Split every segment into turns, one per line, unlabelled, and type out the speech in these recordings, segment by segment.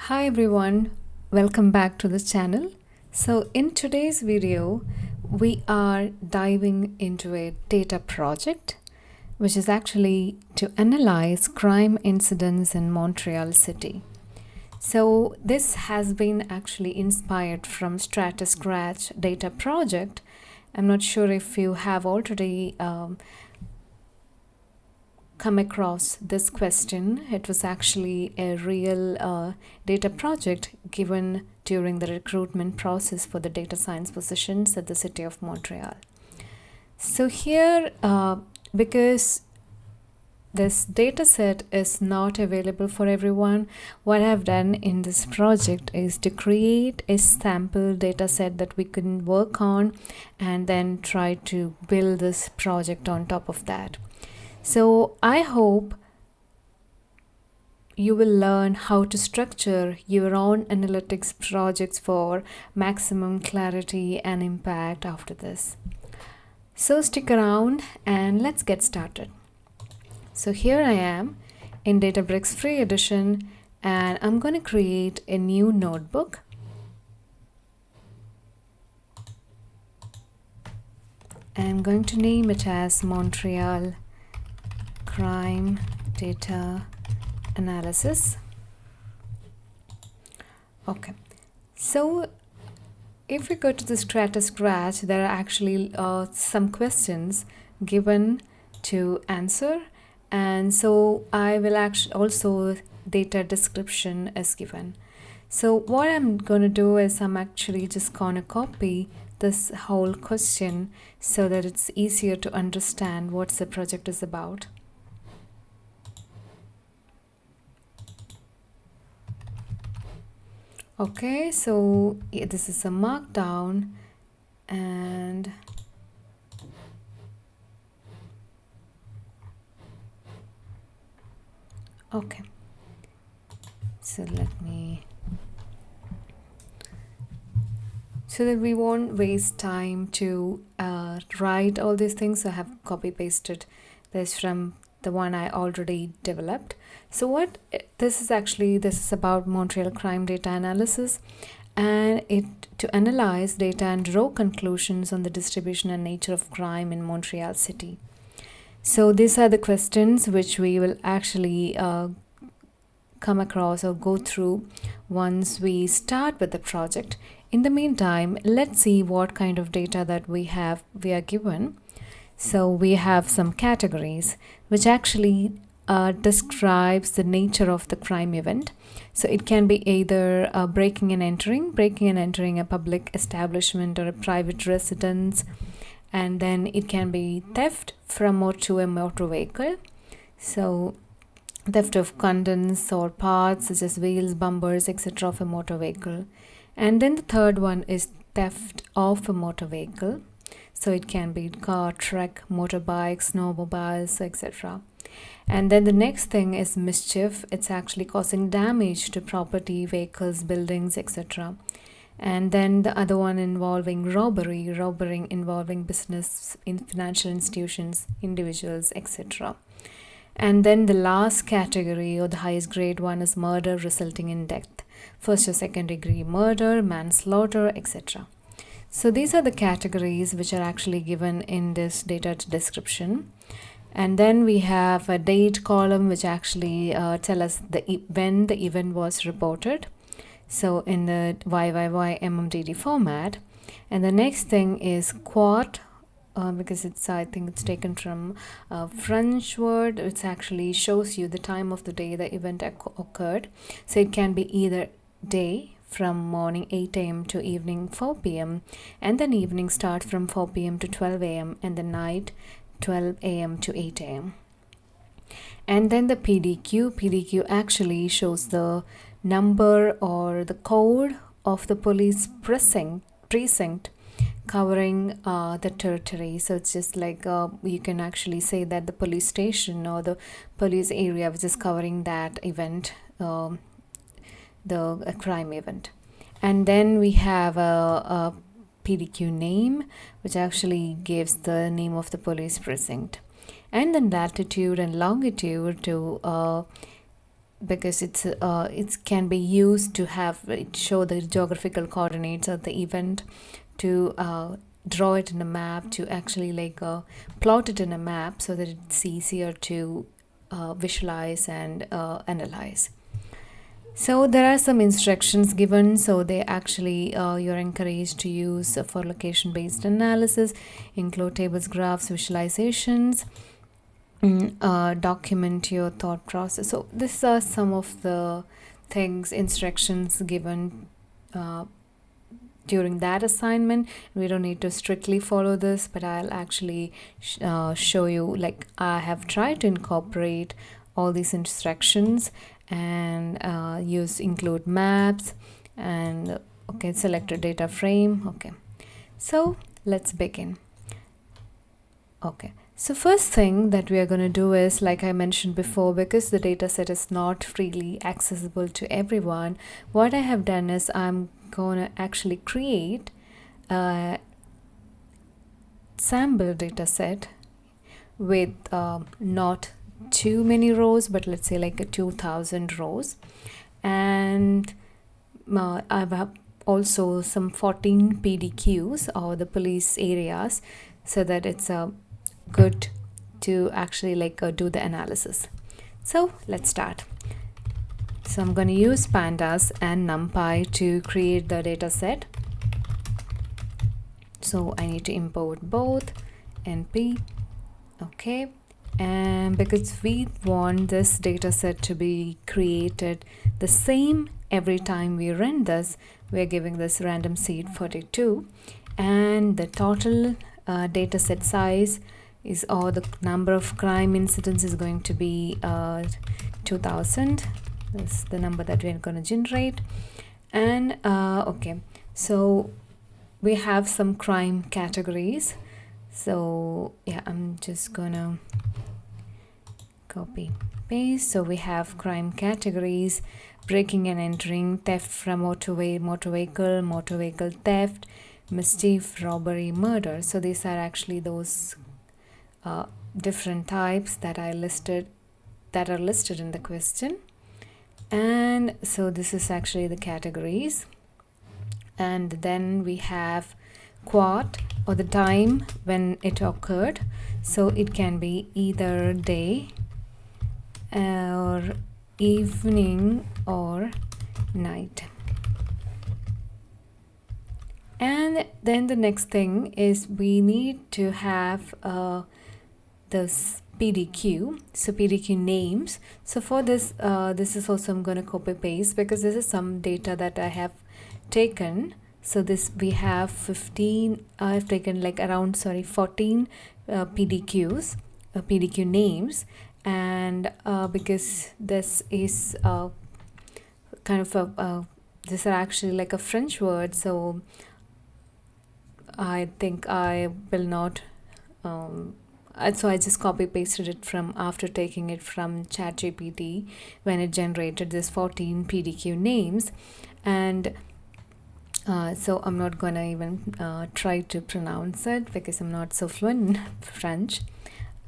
Hi everyone, welcome back to this channel. So in today's video, we are diving into a data project, which is actually to analyze crime incidents in Montreal City. So this has been actually inspired from StrataScratch data project. I'm not sure if you have already come across this question. It was actually a real data project given during the recruitment process for the data science positions at the City of Montreal. So here, because this data set is not available for everyone, what I've done in this project is to create a sample data set that we can work on and then try to build this project on top of that. So I hope you will learn how to structure your own analytics projects for maximum clarity and impact after this. So stick around and let's get started. So here I am in Databricks Free Edition, and I'm going to create a new notebook. I'm going to name it as Montreal Crime Data Analysis. Okay, so if we go to the StrataScratch, there are actually some questions given to answer, and so I will actually also data description is given. So what I'm going to do is I'm actually just going to copy this whole question so that it's easier to understand what the project is about. Okay, so yeah, this is a markdown, and okay, so so that we won't waste time to write all these things, so I have copy pasted this from the one I already developed. So what this is about Montreal crime data analysis, and it to analyze data and draw conclusions on the distribution and nature of crime in Montreal City. So these are the questions which we will actually come across or go through once we start with the project. In the meantime, let's see what kind of data that we are given. So we have some categories which actually describes the nature of the crime event. So it can be either breaking and entering a public establishment or a private residence, and then it can be theft from or to a motor vehicle. So theft of contents or parts such as wheels, bumpers, etc. of a motor vehicle. And then the third one is theft of a motor vehicle. So it can be car, truck, motorbikes, snowmobiles, etc. And then the next thing is mischief. It's actually causing damage to property, vehicles, buildings, etc. And then the other one involving robbery involving business in financial institutions, individuals, etc. And then the last category, or the highest grade one, is murder resulting in death, first or second degree murder, manslaughter, etc. So these are the categories which are actually given in this data description. And then we have a date column which actually tell us when the event was reported. So in the YYY format. And the next thing is quart, because I think it's taken from a French word. It actually shows you the time of the day the event occurred. So it can be either day from morning 8 a.m. to evening 4 p.m. and then evening start from 4 p.m. to 12 a.m. and the night 12 a.m. to 8 a.m. And then the PDQ actually shows the number or the code of the police precinct covering the territory. So it's just like you can actually say that the police station or the police area which is covering that event, the crime event. And then we have a PDQ name which actually gives the name of the police precinct, and then latitude and longitude to because it can be used to have it show the geographical coordinates of the event, to draw it in a map, to actually like plot it in a map so that it's easier to visualize and analyze. So there are some instructions given, so they actually you're encouraged to use for location based analysis, include tables, graphs, visualizations, document your thought process. So these are some of the things, instructions given during that assignment. We don't need to strictly follow this, but I'll actually show you, like I have tried to incorporate all these instructions and include maps and okay, select a data frame. Okay, so let's begin. Okay, so first thing that we are going to do is, like I mentioned before, because the data set is not freely accessible to everyone, what I have done is I'm going to actually create a sample data set with not too many rows, but let's say like a 2000 rows, and I have also some 14 PDQs, or the police areas, so that it's good to actually like do the analysis. So let's start. So I'm going to use Pandas and NumPy to create the data set. So I need to import both NP. Okay, and because we want this data set to be created the same every time we run this, we're giving this random seed 42, and the total data set size is, or the number of crime incidents is going to be 2000. That's the number that we're going to generate. And okay, so we have some crime categories. So yeah, I'm just gonna copy paste. So we have crime categories: breaking and entering, theft from motor vehicle theft, mischief, robbery, murder. So these are actually those different types that are listed in the question. And so this is actually the categories. And then we have quart, or the time when it occurred. So it can be either day or evening or night. And then the next thing is we need to have this PDQ, so PDQ names. So for this, this is also I'm going to copy paste, because this is some data that I have taken. So this we have 15, I've taken like around 14 PDQs, PDQ names, and because this is kind of these are actually like a French word, so I think I will not so I just copy pasted it from after taking it from ChatGPT when it generated this 14 PDQ names. And so I'm not gonna even try to pronounce it because I'm not so fluent in French.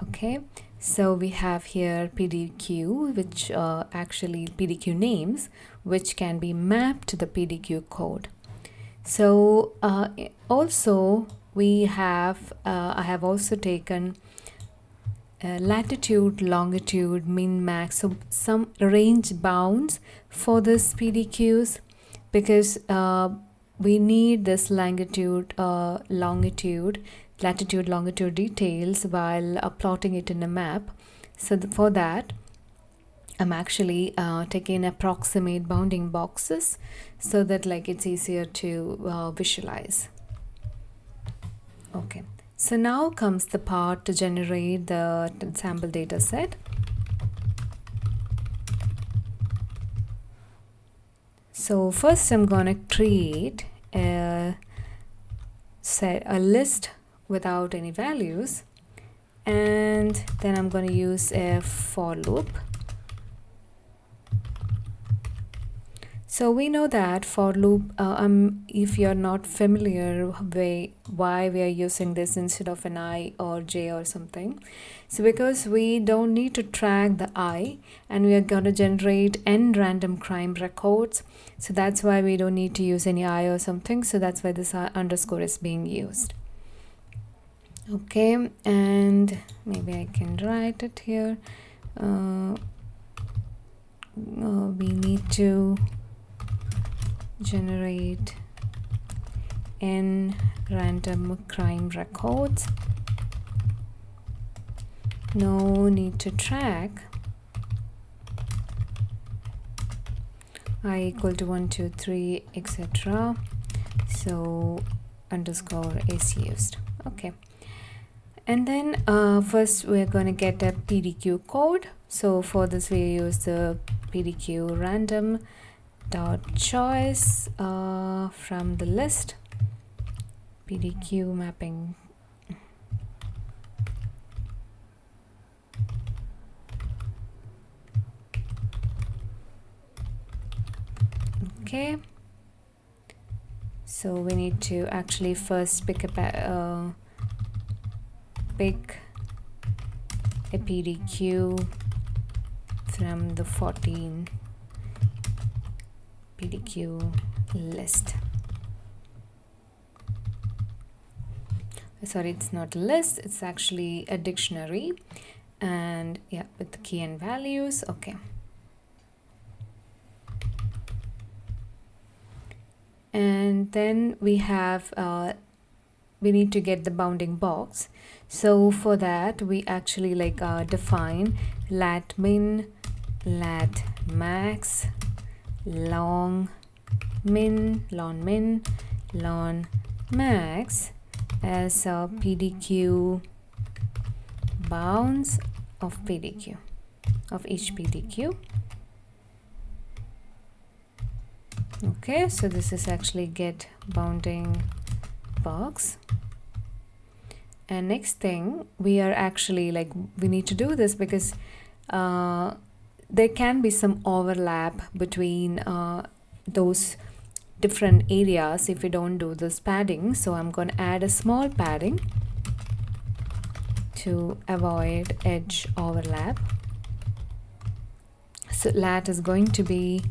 Okay, so we have here PDQ, which actually PDQ names, which can be mapped to the PDQ code. So also we have I have also taken latitude, longitude, min, max, so some range bounds for this PDQs, because we need this longitude, latitude, longitude details while plotting it in a map. So for that, I'm actually taking approximate bounding boxes so that like it's easier to visualize. Okay, so now comes the part to generate the sample data set. So first I'm going to create a list without any values, and then I'm going to use a for loop. So we know that for loop, if you're not familiar why we are using this instead of an I or J or something. So because we don't need to track the I, and we are going to generate n random crime records. So that's why we don't need to use any I or something. So that's why this underscore is being used. Okay, and maybe I can write it here. We need to generate n random crime records. No need to track. I equal to 1, 2, 3, etc. So underscore is used. Okay. And then first we're going to get a PDQ code. So for this we use the PDQ random dot choice from the list. PDQ mapping. Okay. So we need to actually first pick a PDQ from the 14 PDQ list. Sorry, it's not a list, it's actually a dictionary, and yeah, with the key and values. Okay. And then we have we need to get the bounding box. So for that we actually define lat min, lat max, long min, lon max as a PDQ bounds of PDQ, of each PDQ. Okay, so this is actually get bounding box. And next thing, we are actually we need to do this because there can be some overlap between those different areas if we don't do this padding. So I'm going to add a small padding to avoid edge overlap. So lat is going to be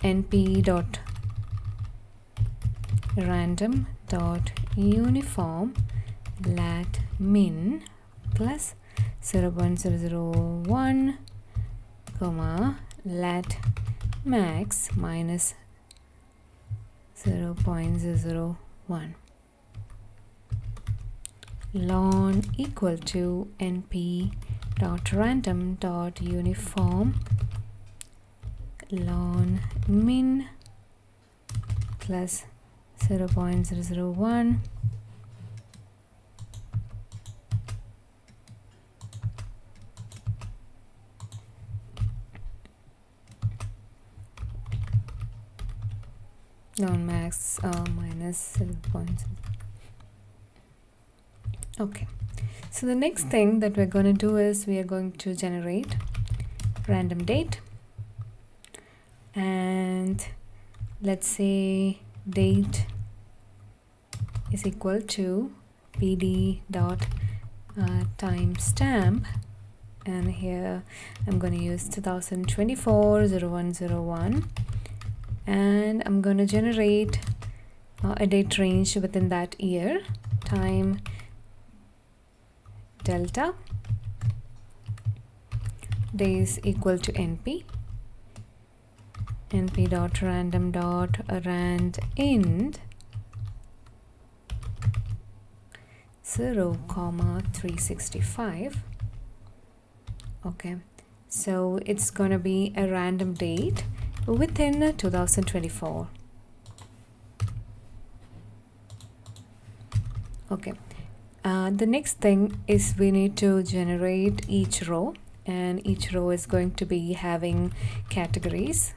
np.random.uniform lat min plus 0.001 comma lat max minus 0.001 lon equal to np.random.uniform lon min plus 0.001 lon max minus 0.0. Okay, so the next thing that we're going to do is we are going to generate random date, and let's say date is equal to pd dot timestamp, and here I'm going to use 2024-0101, and I'm going to generate a date range within that year. Time delta days equal to np.random.randInt 0,365. Okay, so it's gonna be a random date within 2024. Okay, the next thing is we need to generate each row, and each row is going to be having categories,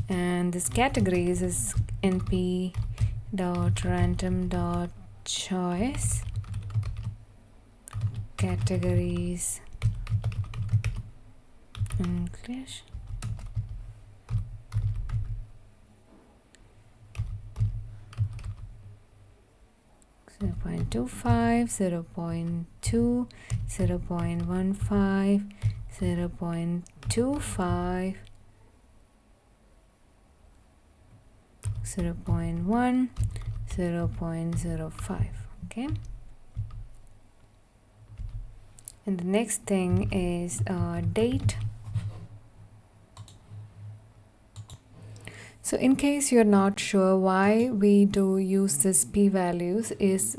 and this categories is np.random.choice categories English 0.25, 0.2, 0.15, 0.25, 0.1, 0.05. Okay, and the next thing is date. So in case you're not sure why we do use this p-values is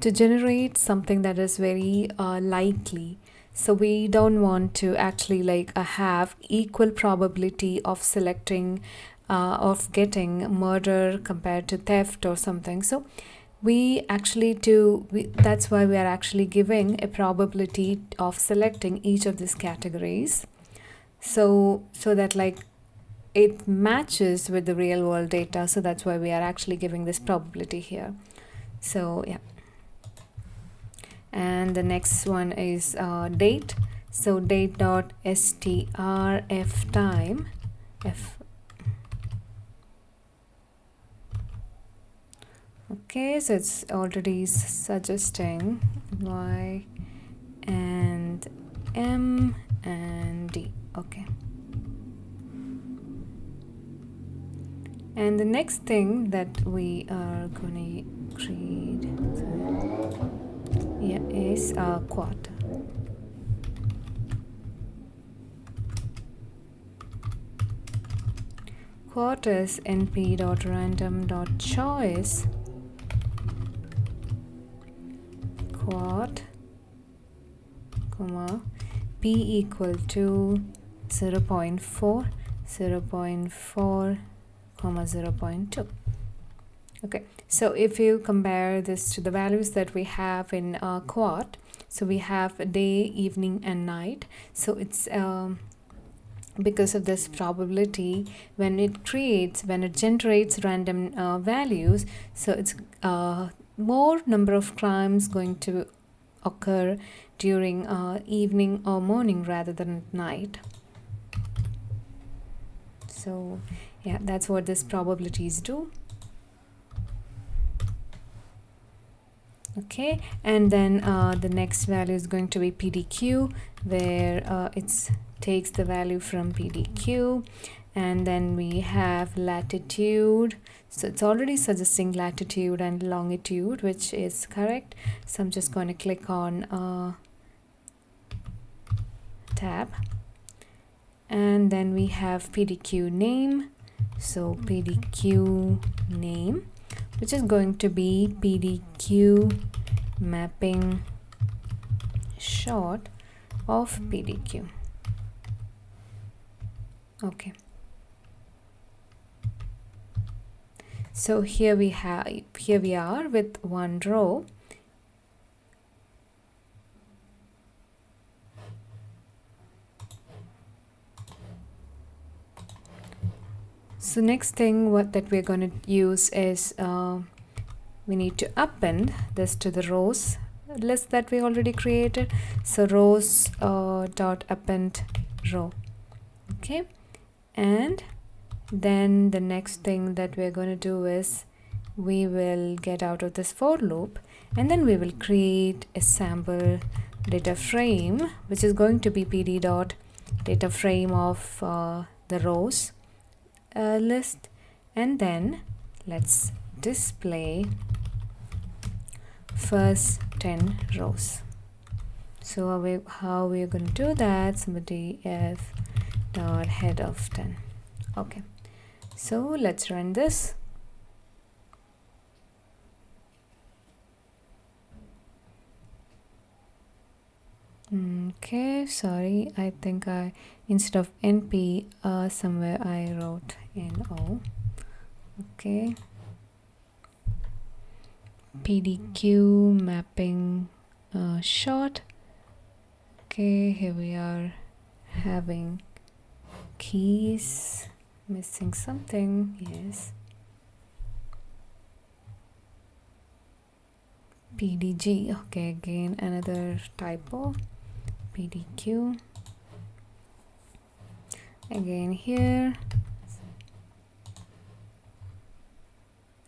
to generate something that is very likely. So we don't want to actually like have equal probability of selecting of getting murder compared to theft or something. So we actually that's why we are actually giving a probability of selecting each of these categories. So that like it matches with the real world data. So that's why we are actually giving this probability here. So yeah. And the next one is date. So date dot strf time f. Okay, so it's already suggesting y and m and d. Okay. And the next thing that we are going to create is a quarter. Quart is np.random.choice quart, comma, p equal to 0.4, 0.4, comma 0.2. Okay, so if you compare this to the values that we have in quart, so we have day, evening and night. So it's because of this probability, when it generates random values, so it's more number of crimes going to occur during evening or morning rather than at night. So yeah, that's what these probabilities do. Okay, and then the next value is going to be PDQ, where it takes the value from PDQ. And then we have latitude. So it's already suggesting latitude and longitude, which is correct. So I'm just going to click on tab. And then we have PDQ name. So PDQ name, which is going to be PDQ mapping short of PDQ. Okay. So here we are with one row. So next thing that we're going to use is we need to append this to the rows list that we already created. So rows dot append row. Okay, and then the next thing that we're going to do is we will get out of this for loop, and then we will create a sample data frame, which is going to be pd dot data frame of the rows list. And then let's display first 10 rows. So how we're going to do that? Somebody f dot head of 10. Okay, so let's run this. Okay, sorry, I think instead of np somewhere I wrote no. Okay, PDQ mapping short. Okay, here we are having keys, missing something. Yes, PDG. Okay, again another typo. PDQ again here.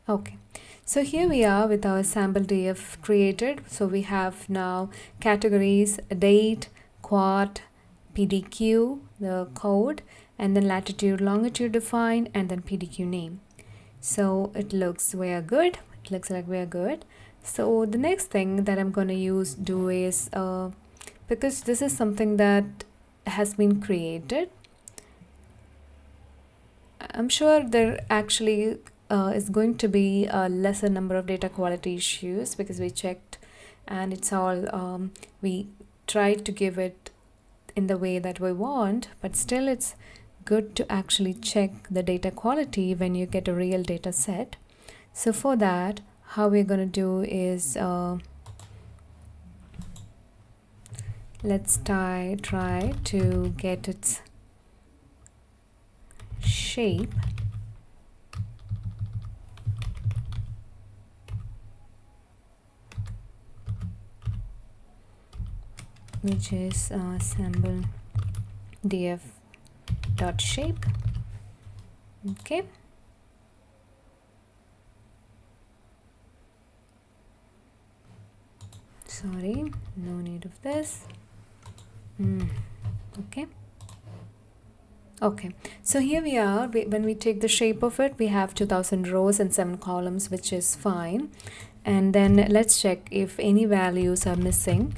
Okay, So here we are with our sample DF created. So we have now categories, date, quad, PDQ, the code, and then latitude, longitude defined, and then PDQ name. So it looks we are good. It looks like we are good. So the next thing that I'm going to do is because this is something that has been created, I'm sure there actually is going to be a lesser number of data quality issues because we checked and it's all we tried to give it in the way that we want, but still it's good to actually check the data quality when you get a real data set. So for that, how we're going to do is let's try to get its shape, which is sample df dot shape. Okay, sorry, no need of this. Okay, so here we are. When we take the shape of it, we have 2000 rows and 7 columns, which is fine. And then let's check if any values are missing.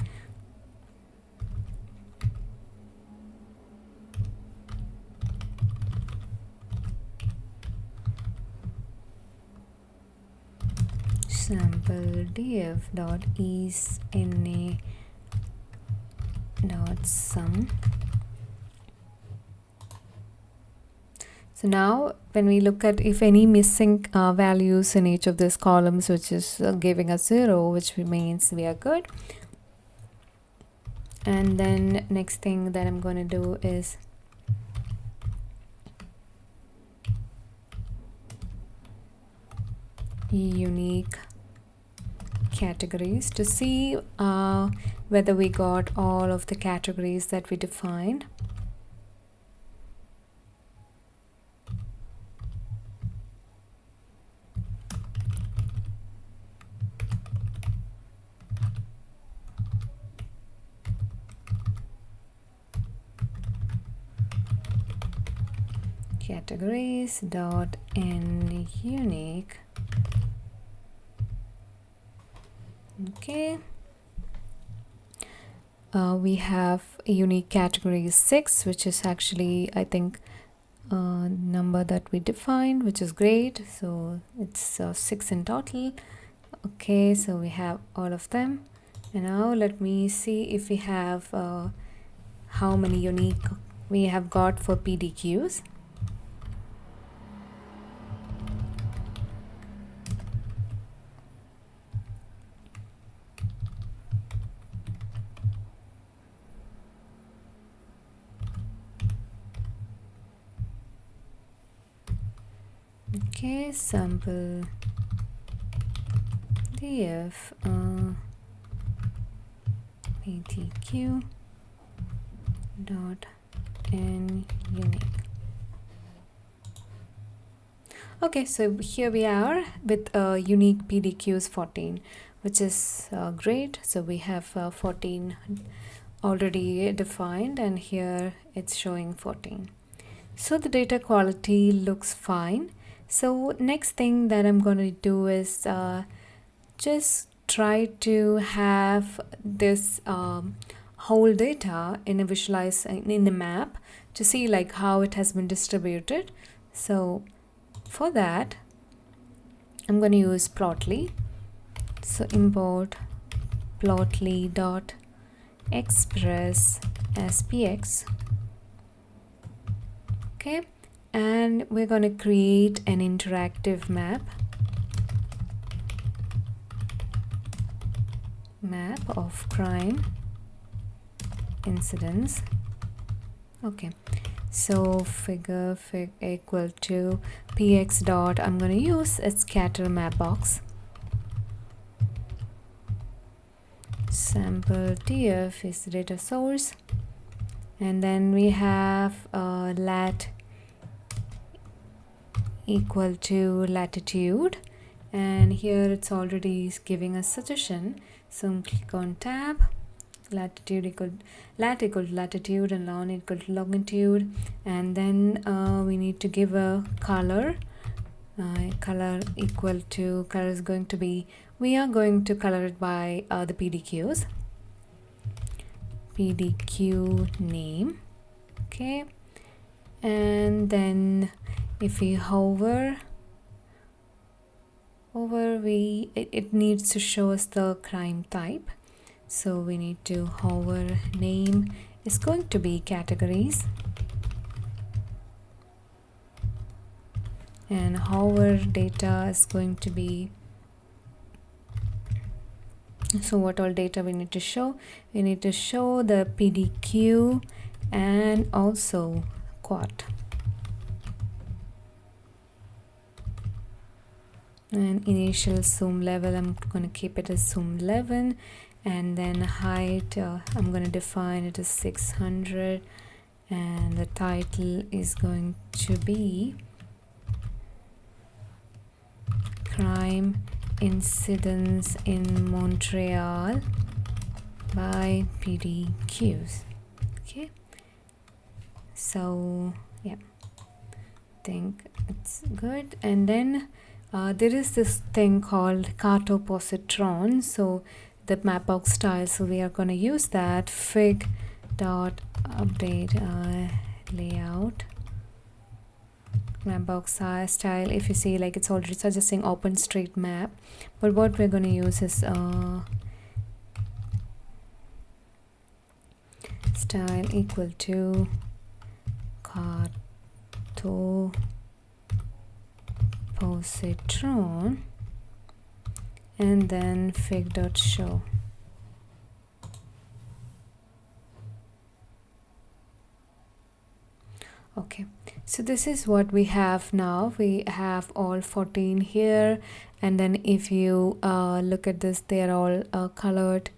Sample df dot is na dot sum. So now when we look at if any missing values in each of these columns, which is giving us 0, which means we are good. And then next thing that I'm going to do is unique categories to see whether we got all of the categories that we defined. Categories dot n unique. Okay, we have a unique category 6, which is actually I think number that we defined, which is great. So it's 6 in total. Okay, so we have all of them. And now let me see if we have how many unique we have got for PDQs. Okay, sample df PDQ dot n unique. Okay, so here we are with unique PDQs 14, which is great. So we have 14 already defined, and here it's showing 14. So the data quality looks fine. So next thing that I'm going to do is just try to have this whole data in a in the map to see like how it has been distributed. So for that, I'm going to use Plotly. So import plotly dot express spx. Okay, and we're going to create an interactive map of crime incidents. Okay, so figure equal to px dot, I'm going to use a scatter map box. Sample df is the data source, and then we have lat equal to latitude, and here it's already giving us suggestion. So click on tab, latitude equal latitude and longitude equal to longitude, and then we need to give a color. Color equal to, color is going to be, we are going to color it by the PDQs, PDQ name. Okay, and then if we hover over, it needs to show us the crime type. So we need to hover, name is going to be categories, and hover data is going to be, so what all data we need to show? We need to show the PDQ and also quad. And initial zoom level, I'm going to keep it as zoom 11, and then height, I'm going to define it as 600, and the title is going to be Crime Incidents in Montreal by PDQs. Okay, so yeah, I think it's good. And then there is this thing called cartopositron, so the mapbox style, so we are going to use that. Fig dot update layout mapbox style. If you see, like, it's already suggesting OpenStreetMap, but what we're going to use is style equal to cartopositron, and then fig.show. Okay, so this is what we have now. We have all 14 here, and then if you look at this, they are all colored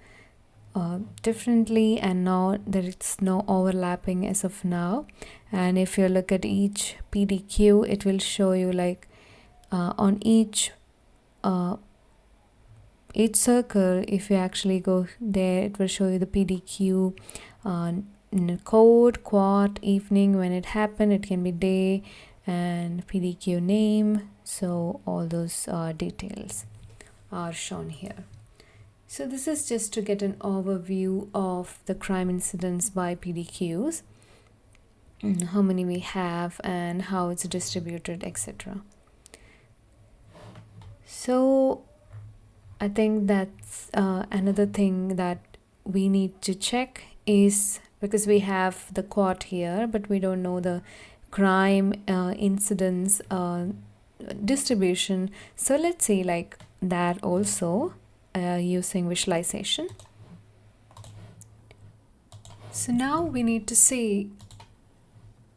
differently, and now there is no overlapping as of now. And if you look at each PDQ, it will show you, like, on each circle, if you actually go there, it will show you the PDQ code, quad, evening, when it happened, it can be day, and PDQ name. So all those details are shown here. So this is just to get an overview of the crime incidents by PDQs, how many we have and how it's distributed, etc. So I think that's another thing that we need to check is, because we have the quad here, but we don't know the crime incidents distribution. So let's see, like, that also using visualization. So now we need to see,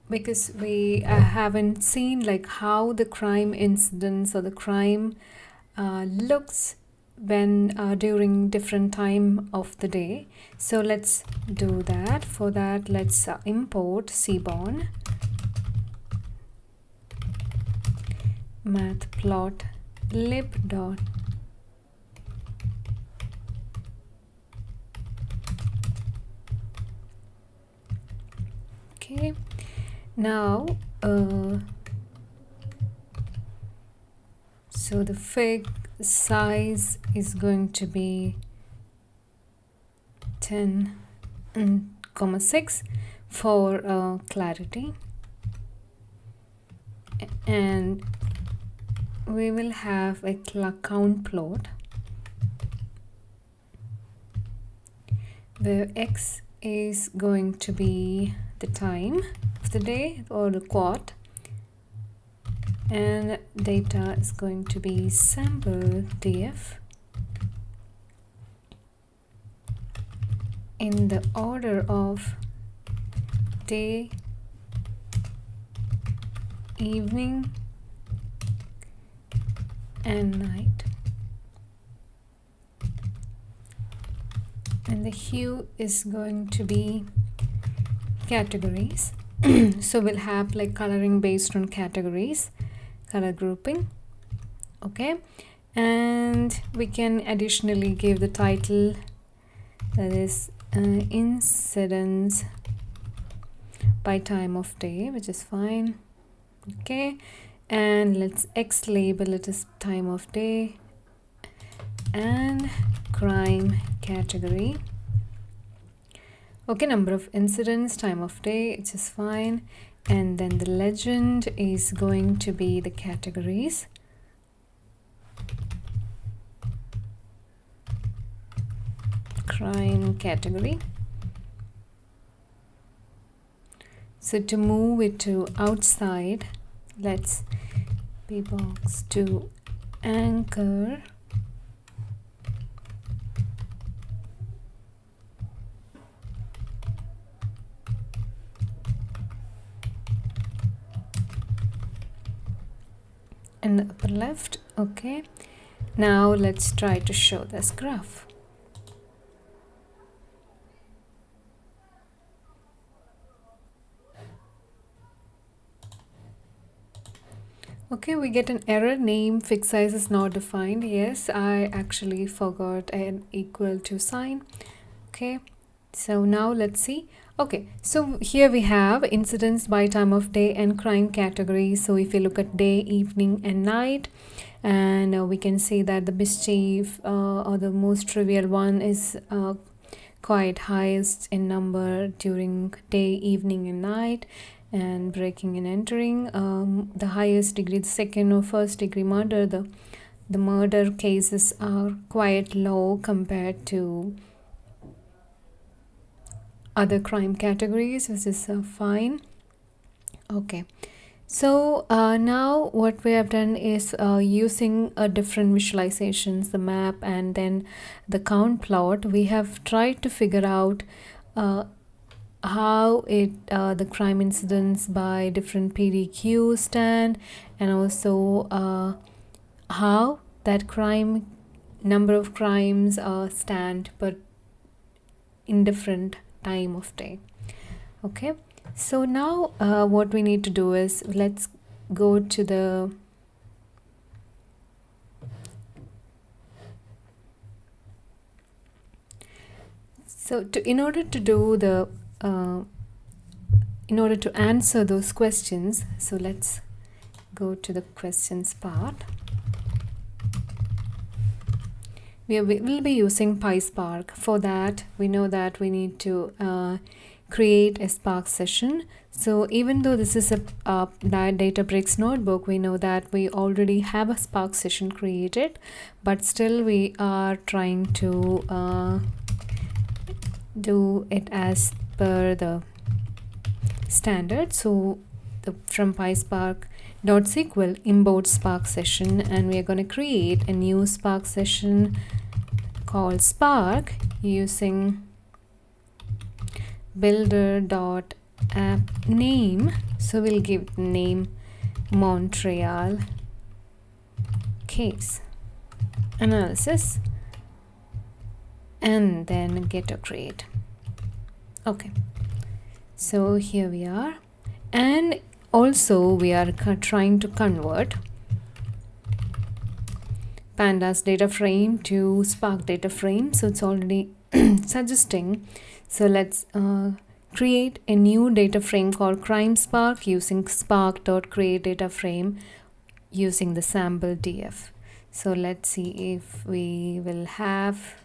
because we haven't seen, like, how the crime incidents or the crime looks when during different time of the day. So let's do that. For that, let's import Seaborn matplotlib dot okay. Now so the fig size is going to be 10,6 for clarity, and we will have a count plot where x is going to be the time of the day or the quad, and data is going to be sample df in the order of day, evening, and night, and the hue is going to be categories. So we'll have, like, coloring based on categories, color grouping. Okay, And we can additionally give the title, that is incidence by time of day, which is fine. Okay, and let's X label it as time of day and crime category. Okay, number of incidents, time of day, which is fine. And then the legend is going to be the categories. Crime category. So to move it to outside, let's box to anchor. In the upper left. Okay, now let's try to show this graph. Okay, we get an error, name fixed size is not defined. Yes, I actually forgot an equal to sign. Okay, so now let's see. Okay, so here we have incidents by time of day and crime category. So if you look at day, evening and night, and we can see that the mischief or the most trivial one is quite highest in number during day, evening and night. And breaking and entering, the highest degree, the second or first degree murder, the murder cases are quite low compared to other crime categories, which is fine. Okay, so now what we have done is using different visualizations, the map and then the count plot, we have tried to figure out how the crime incidents by different PDQs stand, and also how that number of crimes stand but in different time of day. Okay, so now what we need to do is let's go to the in order to do the in order to answer those questions, so let's go to the questions part. We will be using PySpark. For that, we know that we need to create a Spark session. So even though this is a Databricks notebook, we know that we already have a Spark session created, but still we are trying to do it as per the standard. So from PySpark.sql import Spark session, and we are going to create a new Spark session called Spark using builder.app name. So we'll give the name Montreal case analysis and then get or create. Okay, so here we are, and also we are trying to convert Pandas data frame to Spark data frame. So it's already suggesting. So let's create a new data frame called crime Spark using spark.create data frame using the sample df. So let's see if we will have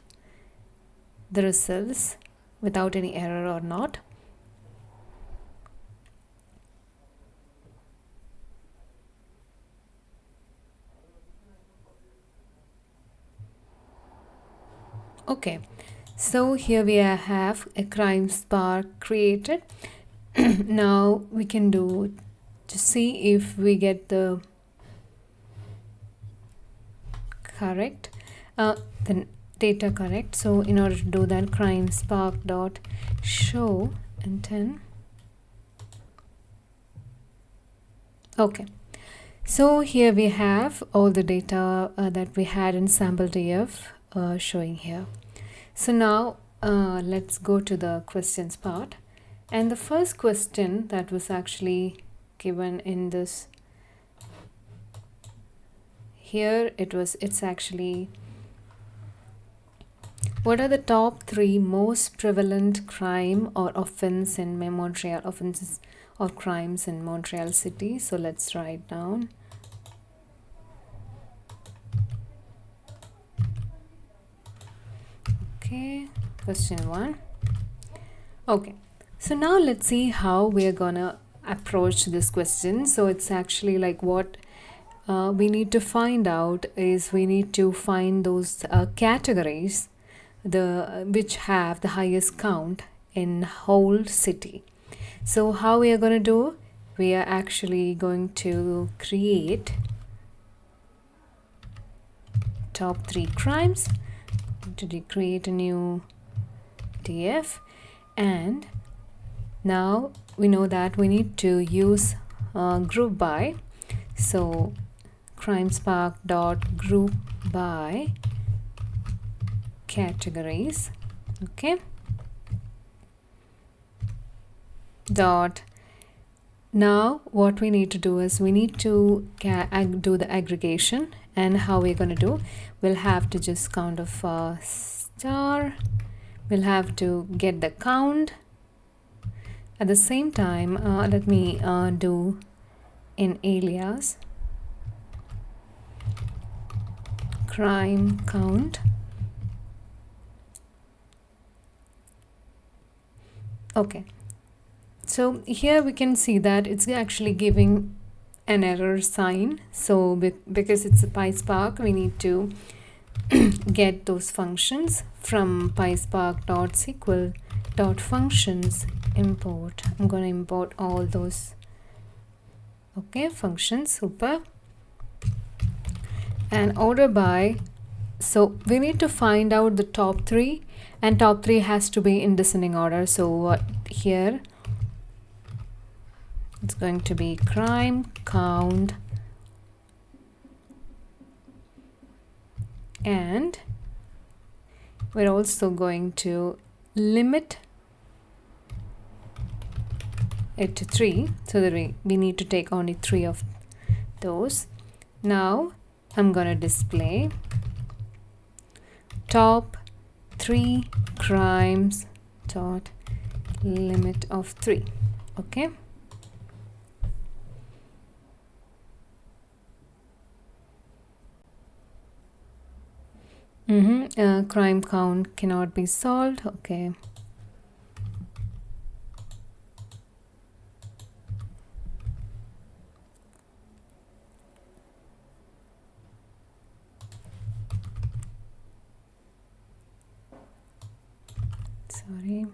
the results without any error or not. Okay, so here we have a crime Spark created. Now we can do to see if we get the correct the data correct. So in order to do that, crime Spark dot show and 10. Okay, so here we have all the data that we had in sample df showing here. So now let's go to the questions part, and the first question that was actually given in this here it's actually what are the top 3 most prevalent crime or offense in Montreal, offenses or crimes in Montreal City. So let's write down. Okay, question 1. Okay, so now let's see how we're gonna approach this question. So it's actually like what we need to find out is we need to find those categories which have the highest count in whole city. So how we are going to do? We are actually going to create top 3 crimes. To create a new DF, and now we know that we need to use group by. So PySpark dot group by categories. Okay, dot. Now what we need to do is we need to do the aggregation, and how we're going to do, we'll have to just count of star, we'll have to get the count. At the same time, let me do in alias crime count. Okay, so here we can see that it's actually giving an error sign. So because it's a PySpark, we need to get those functions from PySpark.sql.functions import. I'm going to import all those functions. Super. And order by, so we need to find out the top 3, and top 3 has to be in descending order. So here it's going to be crime count, and we're also going to limit it to 3, so that we need to take only 3 of those. Now I'm going to display top 3 crimes dot limit of 3. Okay, crime count cannot be solved. Okay, sorry.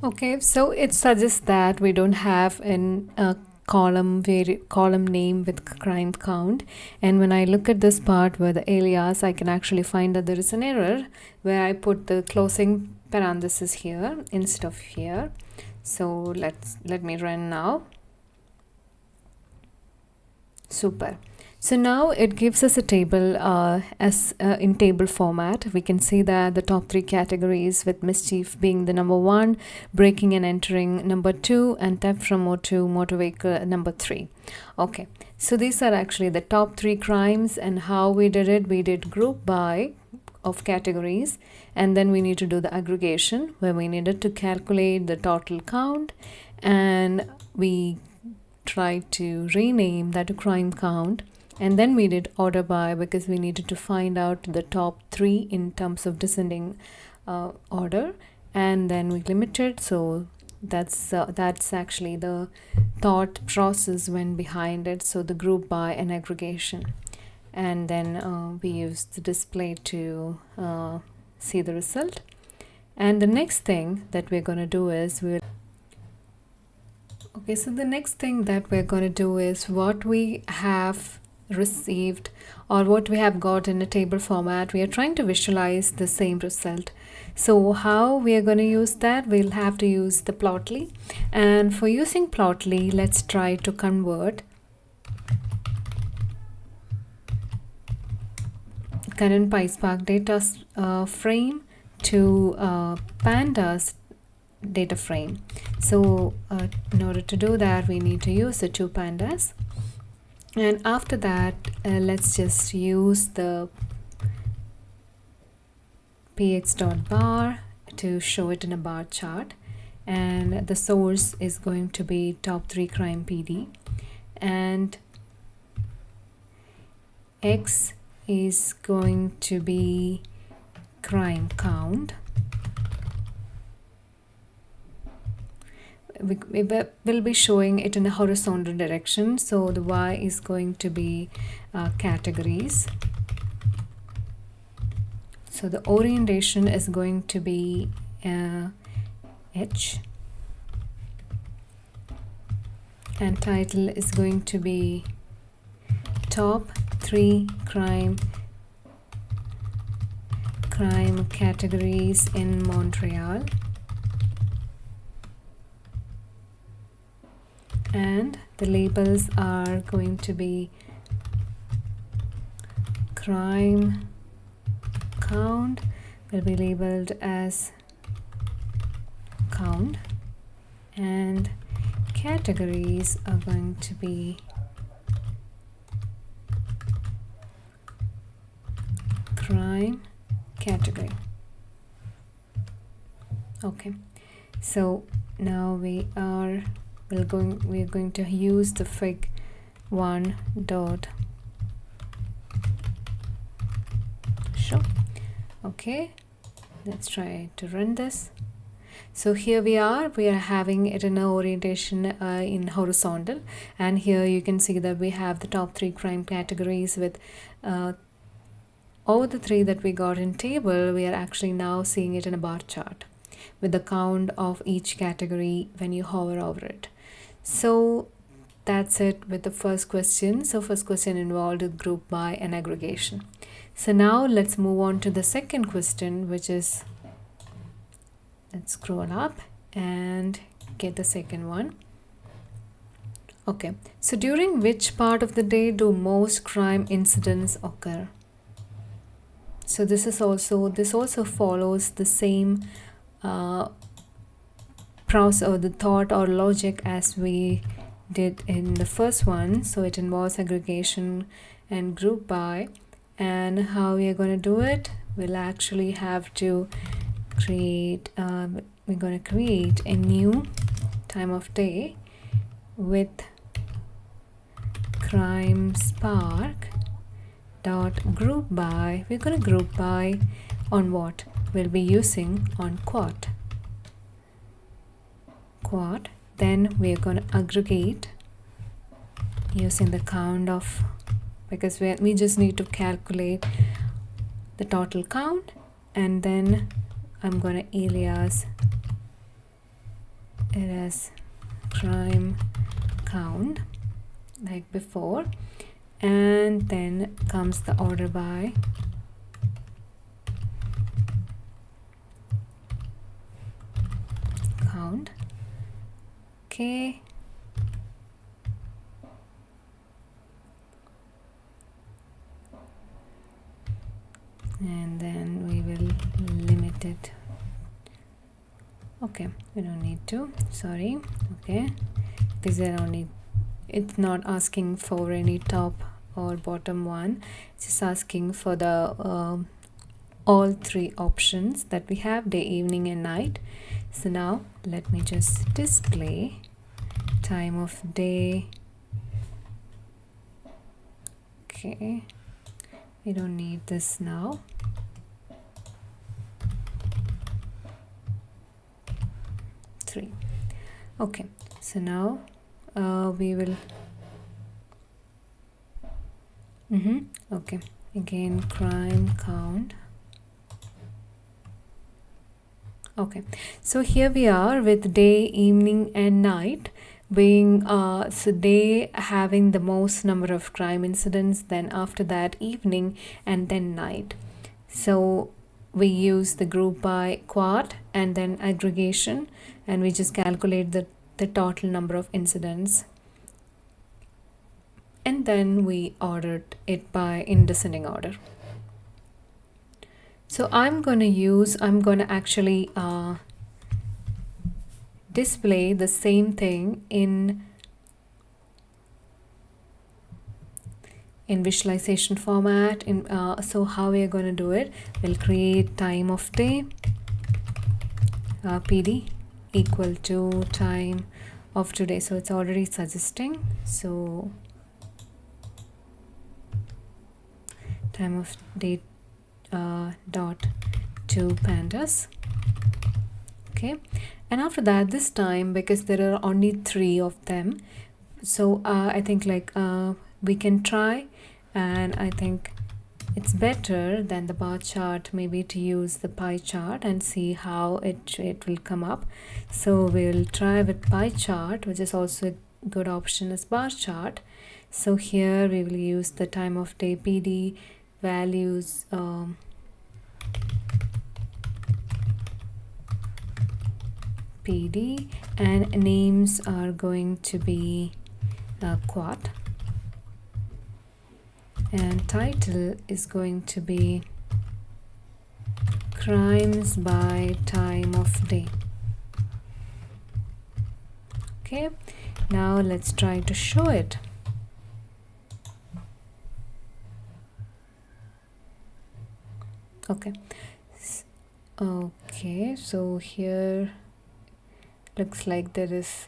Okay, so it suggests that we don't have a column name with crime count, and when I look at this part where the alias, I can actually find that there is an error where I put the closing parenthesis here instead of here. So let me run now. Super. So now it gives us a table in table format. We can see that the top 3 categories, with mischief being the number 1, breaking and entering number 2, and theft from motor vehicle number 3. Okay, so these are actually the top 3 crimes, and how we did it, we did group by of categories, and then we need to do the aggregation where we needed to calculate the total count, and we tried to rename that to crime count. And then we did order by because we needed to find out the top 3 in terms of descending order, and then we limited. So that's actually the thought process went behind it. So the group by and aggregation, and then we used the display to see the result. And the next thing that we're going to do is so the next thing that we're going to do is what we have received or what we have got in a table format, we are trying to visualize the same result. So how we are going to use that? We'll have to use the Plotly. And for using Plotly, let's try to convert current PySpark data frame to Pandas data frame. So in order to do that, we need to use the two Pandas. And after that, let's just use the px.bar to show it in a bar chart. And the source is going to be top 3 crime PD. And x is going to be crime count. We will be showing it in a horizontal direction, so the y is going to be categories. So the orientation is going to be H, and title is going to be top 3 crime categories in Montreal. And the labels are going to be crime count will be labeled as count, and categories are going to be crime category. Okay, so now we are going to use the fig1 dot show. Okay, let's try to run this. So here we are having it in a orientation in horizontal, and here you can see that we have the top 3 crime categories with all the 3 that we got in table. We are actually now seeing it in a bar chart with the count of each category when you hover over it. So that's it with the first question. So first question involved a group by and aggregation. So now let's move on to the second question, which is, let's scroll up and get the second one. Okay, so during which part of the day do most crime incidents occur? So this also follows the same process or the thought or logic as we did in the first one. So it involves aggregation and group by, and how we are going to do it, we'll actually have to create we're going to create a new time of day with crime spark dot group by. We're going to group by on what? We'll be using on quad. Then we're going to aggregate using the count of, because we just need to calculate the total count, and then I'm going to alias it as crime count like before, and then comes the order by count. Okay, and then we will limit it. Okay, we don't need to, sorry. Okay, because there only, it's not asking for any top or bottom one, it's just asking for the all 3 options that we have, day, evening and night. So now let me just display time of day. Okay, we don't need this now. Three. Okay, so now we will okay, again crime count. Okay, so here we are with day, evening and night. being so day having the most number of crime incidents, then after that evening, and then night. So we use the group by quad and then aggregation, and we just calculate the total number of incidents, and then we ordered it by in descending order. So I'm going to actually display the same thing in visualization format. So how we are going to do it, we'll create time of day PD equal to time of today. So it's already suggesting, so time of day dot to pandas. Okay, and after that, this time, because there are only 3 of them, so I think like we can try, and I think it's better than the bar chart maybe to use the pie chart and see how it will come up. So we'll try with pie chart, which is also a good option as bar chart. So here we will use the time of day PD values, PD, and names are going to be quad, and title is going to be crimes by time of day. Okay, now let's try to show it. Okay, so here looks like there is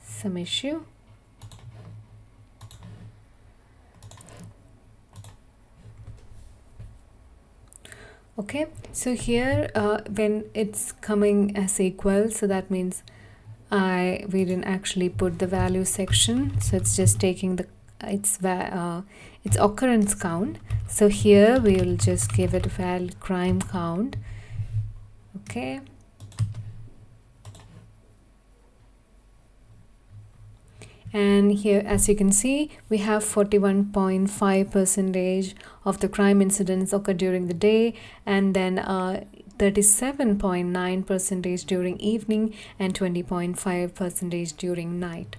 some issue. Okay, so here when it's coming as equal, so that means we didn't actually put the value section, so it's just taking the its occurrence count. So here we will just give it val crime count. Okay, and here as you can see, we have 41.5% of the crime incidents occur during the day, and then 37.9% during evening, and 20.5% during night.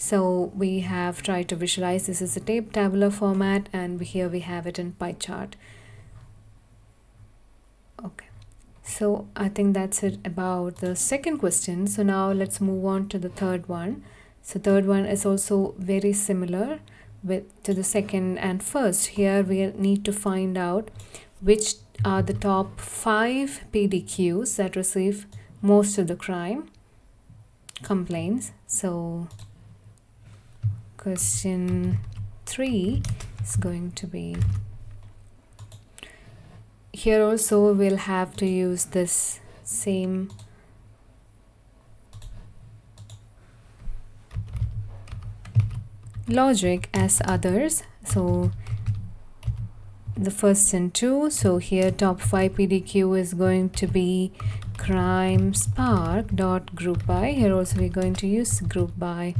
So we have tried to visualize this as a tabular format, and here we have it in pie chart. Okay, so I think that's it about the second question. So now let's move on to the third one. So third one is also very similar to the second and first. Here we need to find out which are the top 5 PDQs that receive most of the crime complaints. So question 3 is going to be, here also we'll have to use this same logic as others. So the first and 2, so here top 5 PDQ is going to be crime spark dot group by. Here also we're going to use group by,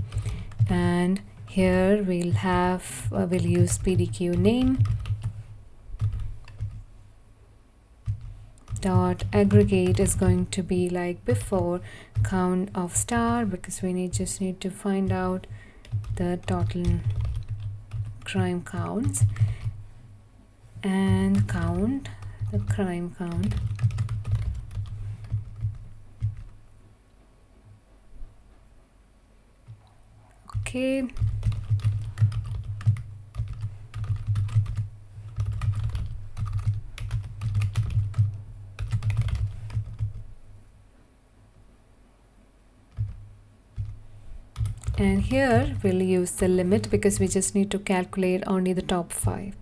and here we'll have we'll use PDQ name dot aggregate is going to be like before count of star, because we just need to find out the total crime counts, and count the crime count. Okay, and here we'll use the limit because we just need to calculate only the top 5.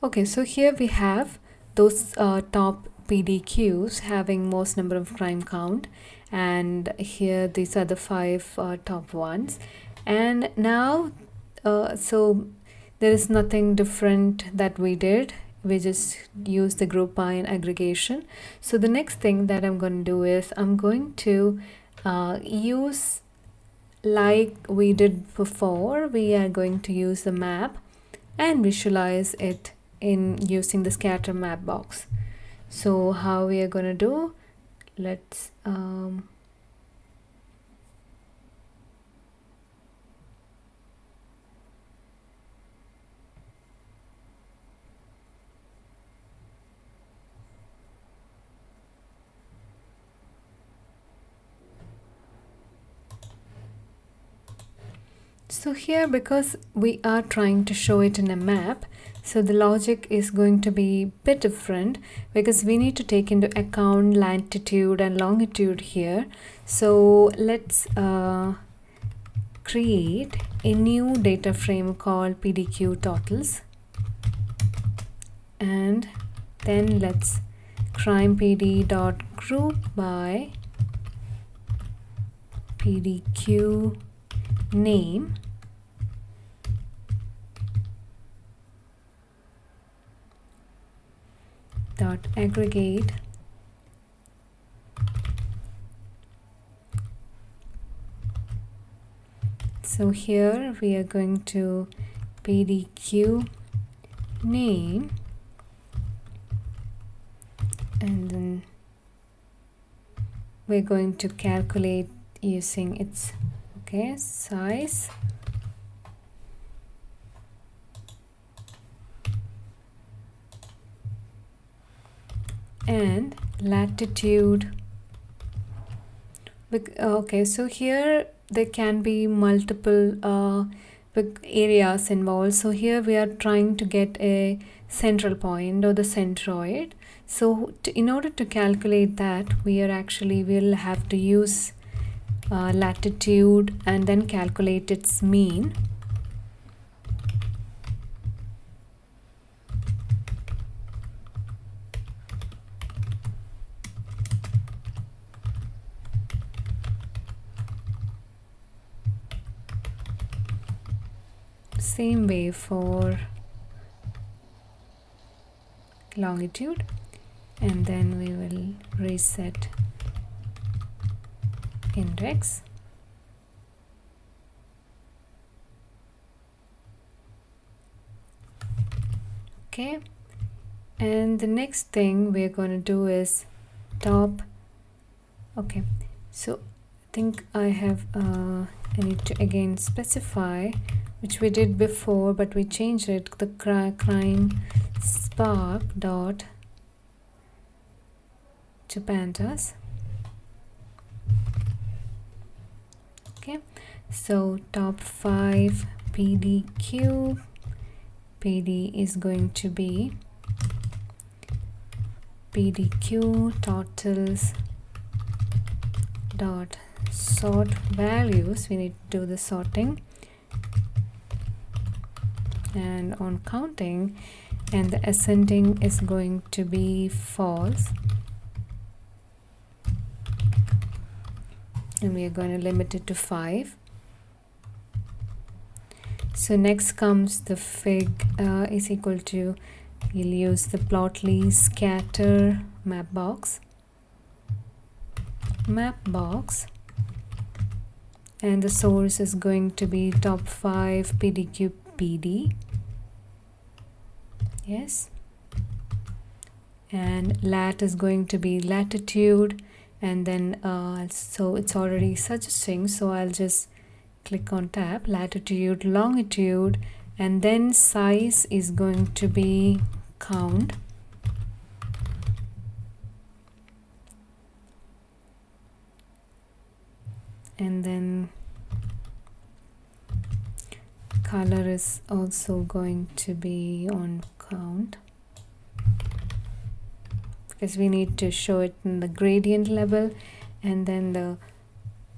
Okay, so here we have those top PDQs having most number of crime count, and here these are the 5 top ones. And now so there is nothing different that we did. We just use the group by and aggregation. So the next thing that I'm going to do is I'm going to use, like we did before, we are going to use the map and visualize it in using the scatter map box. So how we are going to do, let's so here, because we are trying to show it in a map, so the logic is going to be a bit different, because we need to take into account latitude and longitude here. So let's create a new data frame called PDQ totals, and then let's crimepd.group by PDQ name dot aggregate so here we are going to PDQ name, and then we're going to calculate using its size, and latitude. Okay, so here there can be multiple areas involved. So here we are trying to get a central point or the centroid. So in order to calculate that, we'll have to use latitude and then calculate its mean. Same way for longitude, and then we will reset index. Okay, and the next thing we're going to do is top. Okay, so I think I need to again specify, which we did before, but we changed it, the crime spark dot to pandas. Okay, so top 5 PDQ, PD is going to be PDQ totals dot sort values. We need to do the sorting, and on counting, and the ascending is going to be false, and we are going to limit it to 5. So next comes the fig is equal to, we'll use the Plotly scatter map box, and the source is going to be top 5 PDQ PD. Yes, and lat is going to be latitude, and then so it's already suggesting, so I'll just click on tab, latitude, longitude, and then size is going to be count, and then color is also going to be on count, because we need to show it in the gradient level, and then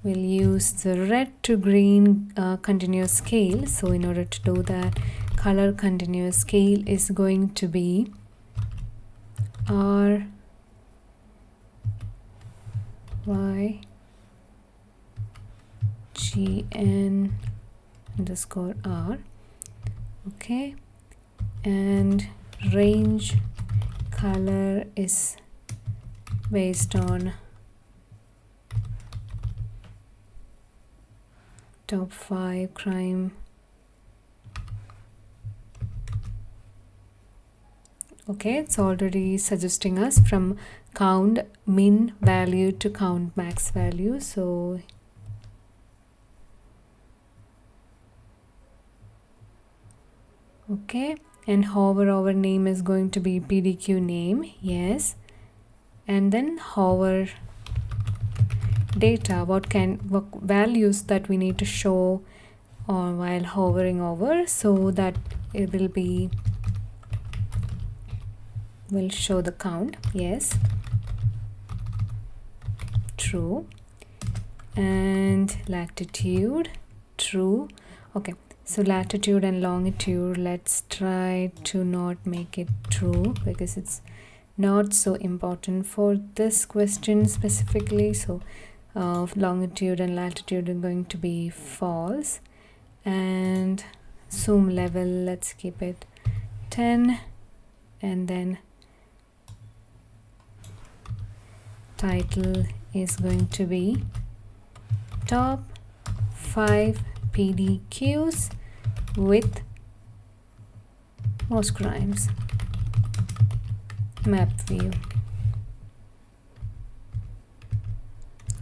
we'll use the red to green continuous scale. So in order to do that, color continuous scale is going to be R y gn underscore r. Okay, and range color is based on top 5 crime. Okay, it's already suggesting us from count min value to count max value. So okay, and hover our name is going to be PDQ name, yes, and then hover data, what values that we need to show or while hovering over, so that it will show the count, yes, true, and latitude, true. Okay, so latitude and longitude, let's try to not make it true because it's not so important for this question specifically. So longitude and latitude are going to be false, and zoom level, let's keep it 10, and then title is going to be top 5 PDQs with most crimes, map view.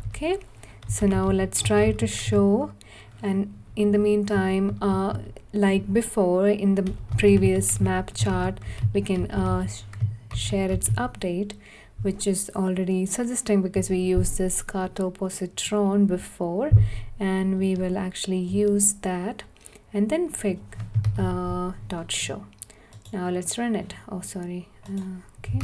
Okay, so now let's try to show, and in the meantime, like before in the previous map chart, we can share its update, which is already suggesting because we used this cartopositron before, and we will actually use that, and then fig dot show. Now let's run it. Oh, sorry. Okay.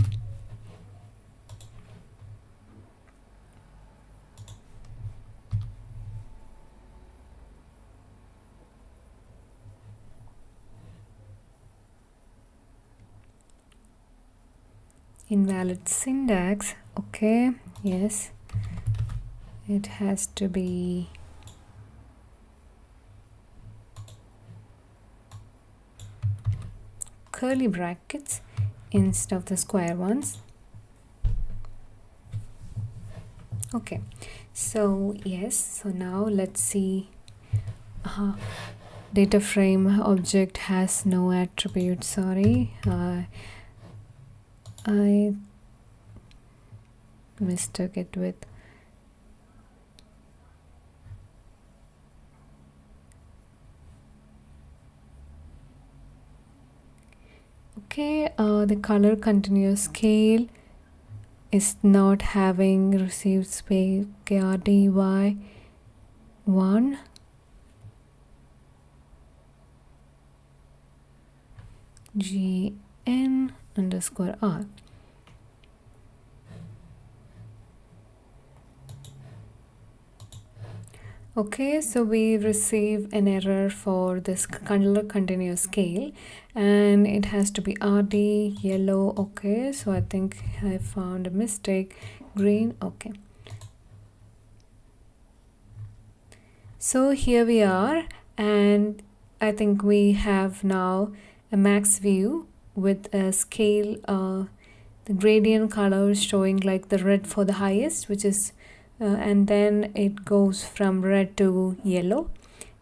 Invalid syntax. Okay, yes, it has to be curly brackets instead of the square ones. Okay, so yes, so now let's see. Data frame object has no attribute, sorry, I mistook it with okay. The color continuous scale is not having received space KRDY 1. GN underscore R. Okay, so we receive an error for this color continuous scale, and it has to be RD yellow. Okay, so I think I found a mistake. Green. Okay, so here we are, and I think we have now a max view with a scale, the gradient color showing like the red for the highest, which is and then it goes from red to yellow,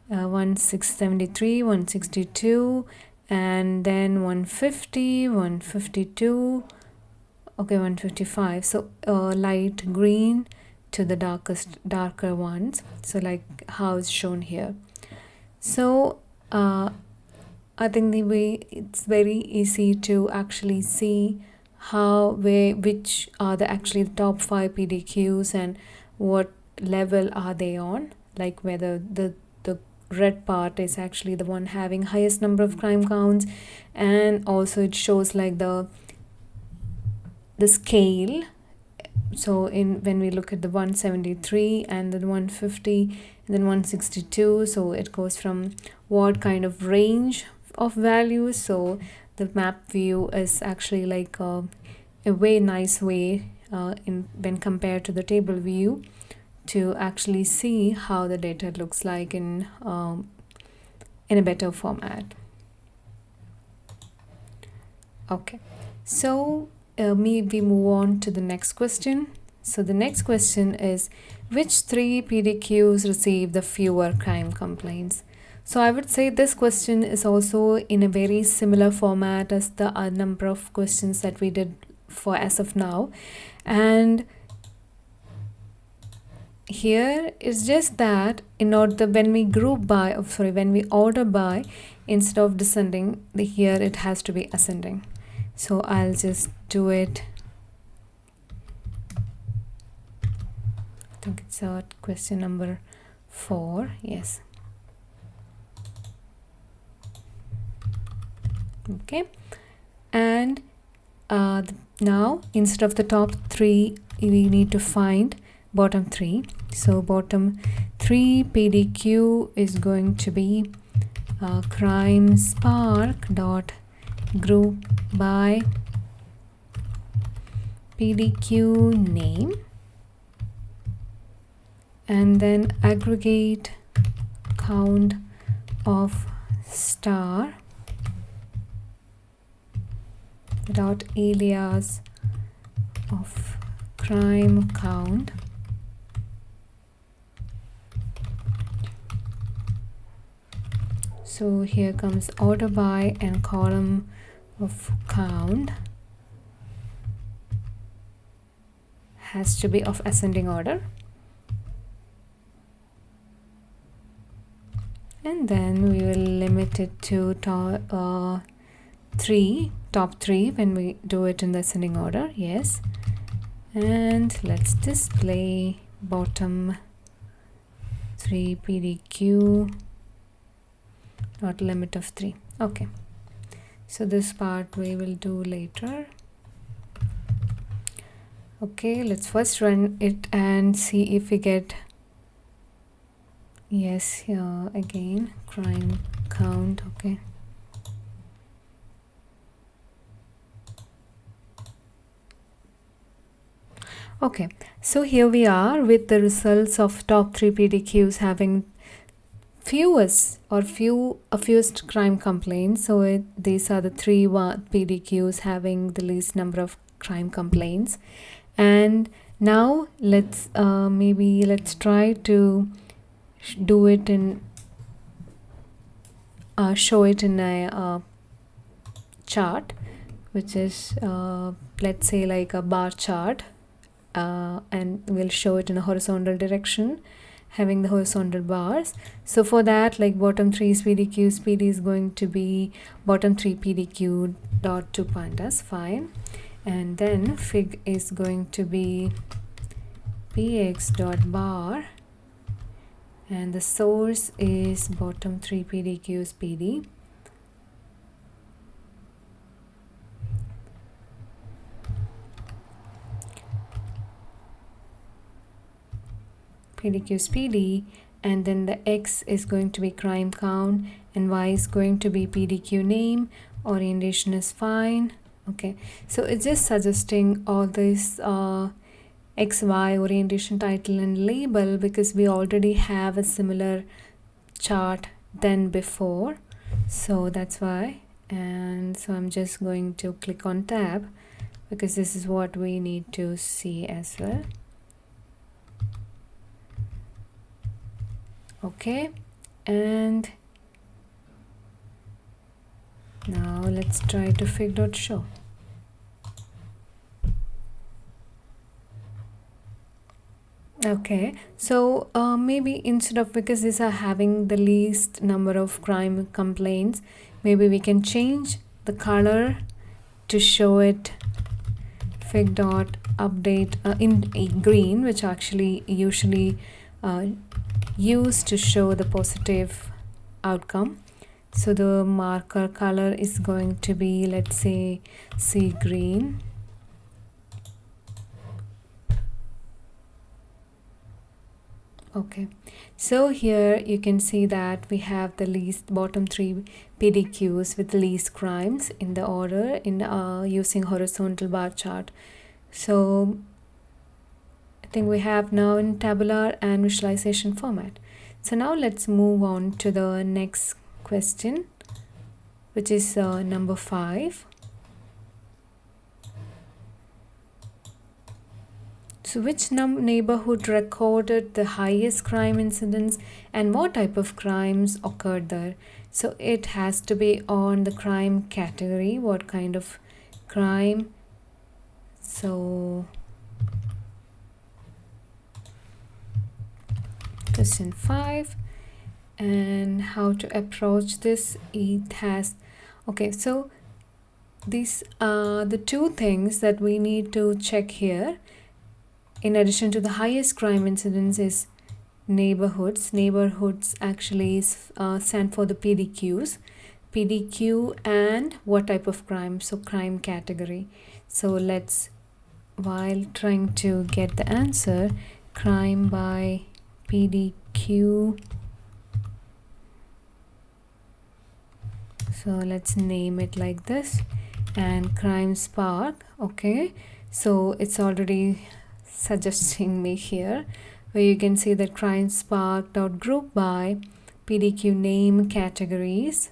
1673, 162, and then 150, 152, okay, 155. So light green to the darker ones, so like how it's shown here. So I think it's very easy to actually see which are the top 5 PDQs and what level are they on, like whether the red part is actually the one having highest number of crime counts, and also it shows like the scale. So when we look at the 173 and then 150 and then 162, so it goes from what kind of range of values. So the map view is actually like a very nice way when compared to the table view, to actually see how the data looks like in a better format. Okay, so we move on to the next question. So the next question is, which 3 PDQs receive the fewer crime complaints? So I would say this question is also in a very similar format as the number of questions that we did for as of now. And here is just that in order when we group by, when we order by, instead of descending, here it has to be ascending. So I'll just do it. I think it's question number 4. Yes. Okay. And now instead of the top 3, we need to find bottom 3. So bottom 3 PDQ is going to be CrimeSpark dot group by PDQ name, and then aggregate count of star dot alias of crime count So here comes order by, and column of count has to be of ascending order. And then we will limit it to top 3 when we do it in the ascending order. Yes. And let's display bottom 3 PDQ dot limit of 3. Okay, so this part we will do later. Okay, let's first run it and see if we get, yes, here again crime count. Okay, okay, so here we are with the results of top 3 PDQs having fewest crime complaints. So these are the 3 PDQs having the least number of crime complaints. And now let's try to do it in show it in a chart, which is let's say like a bar chart, and we'll show it in a horizontal direction, having the horizontal bars. So for that, like bottom 3 PDQ, speed is going to be bottom 3 PDQ dot to pandas. Fine. And then fig is going to be px dot bar, and the source is bottom 3 PDQs PD. PDQs PD, and then the X is going to be crime count, and Y is going to be PDQ name. Orientation is fine. Okay, so it's just suggesting all this XY orientation, title and label, because we already have a similar chart than before, so that's why. And so I'm just going to click on tab, because this is what we need to see as well. Okay, and now let's try to fig.show. Okay, so maybe instead of, because these are having the least number of crime complaints, maybe we can change the color to show it fig.update in green, which actually usually used to show the positive outcome. So the marker color is going to be, let's say, sea green. Okay, so here you can see that we have the least bottom 3 PDQs with least crimes in the order in using horizontal bar chart. So everything we have now in tabular and visualization format. So now let's move on to the next question, which is number 5. So which neighborhood recorded the highest crime incidents and what type of crimes occurred there? So it has to be on the crime category, what kind of crime. So question 5, and how to approach this, it has, okay, so these are the 2 things that we need to check here. In addition to the highest crime incidence is neighborhoods. Neighborhoods actually stand for the PDQs. PDQ and what type of crime, so crime category. So let's, while trying to get the answer, crime by PDQ. So let's name it like this, and PySpark. Okay, so it's already suggesting me here where you can see that PySpark.group by PDQ name categories.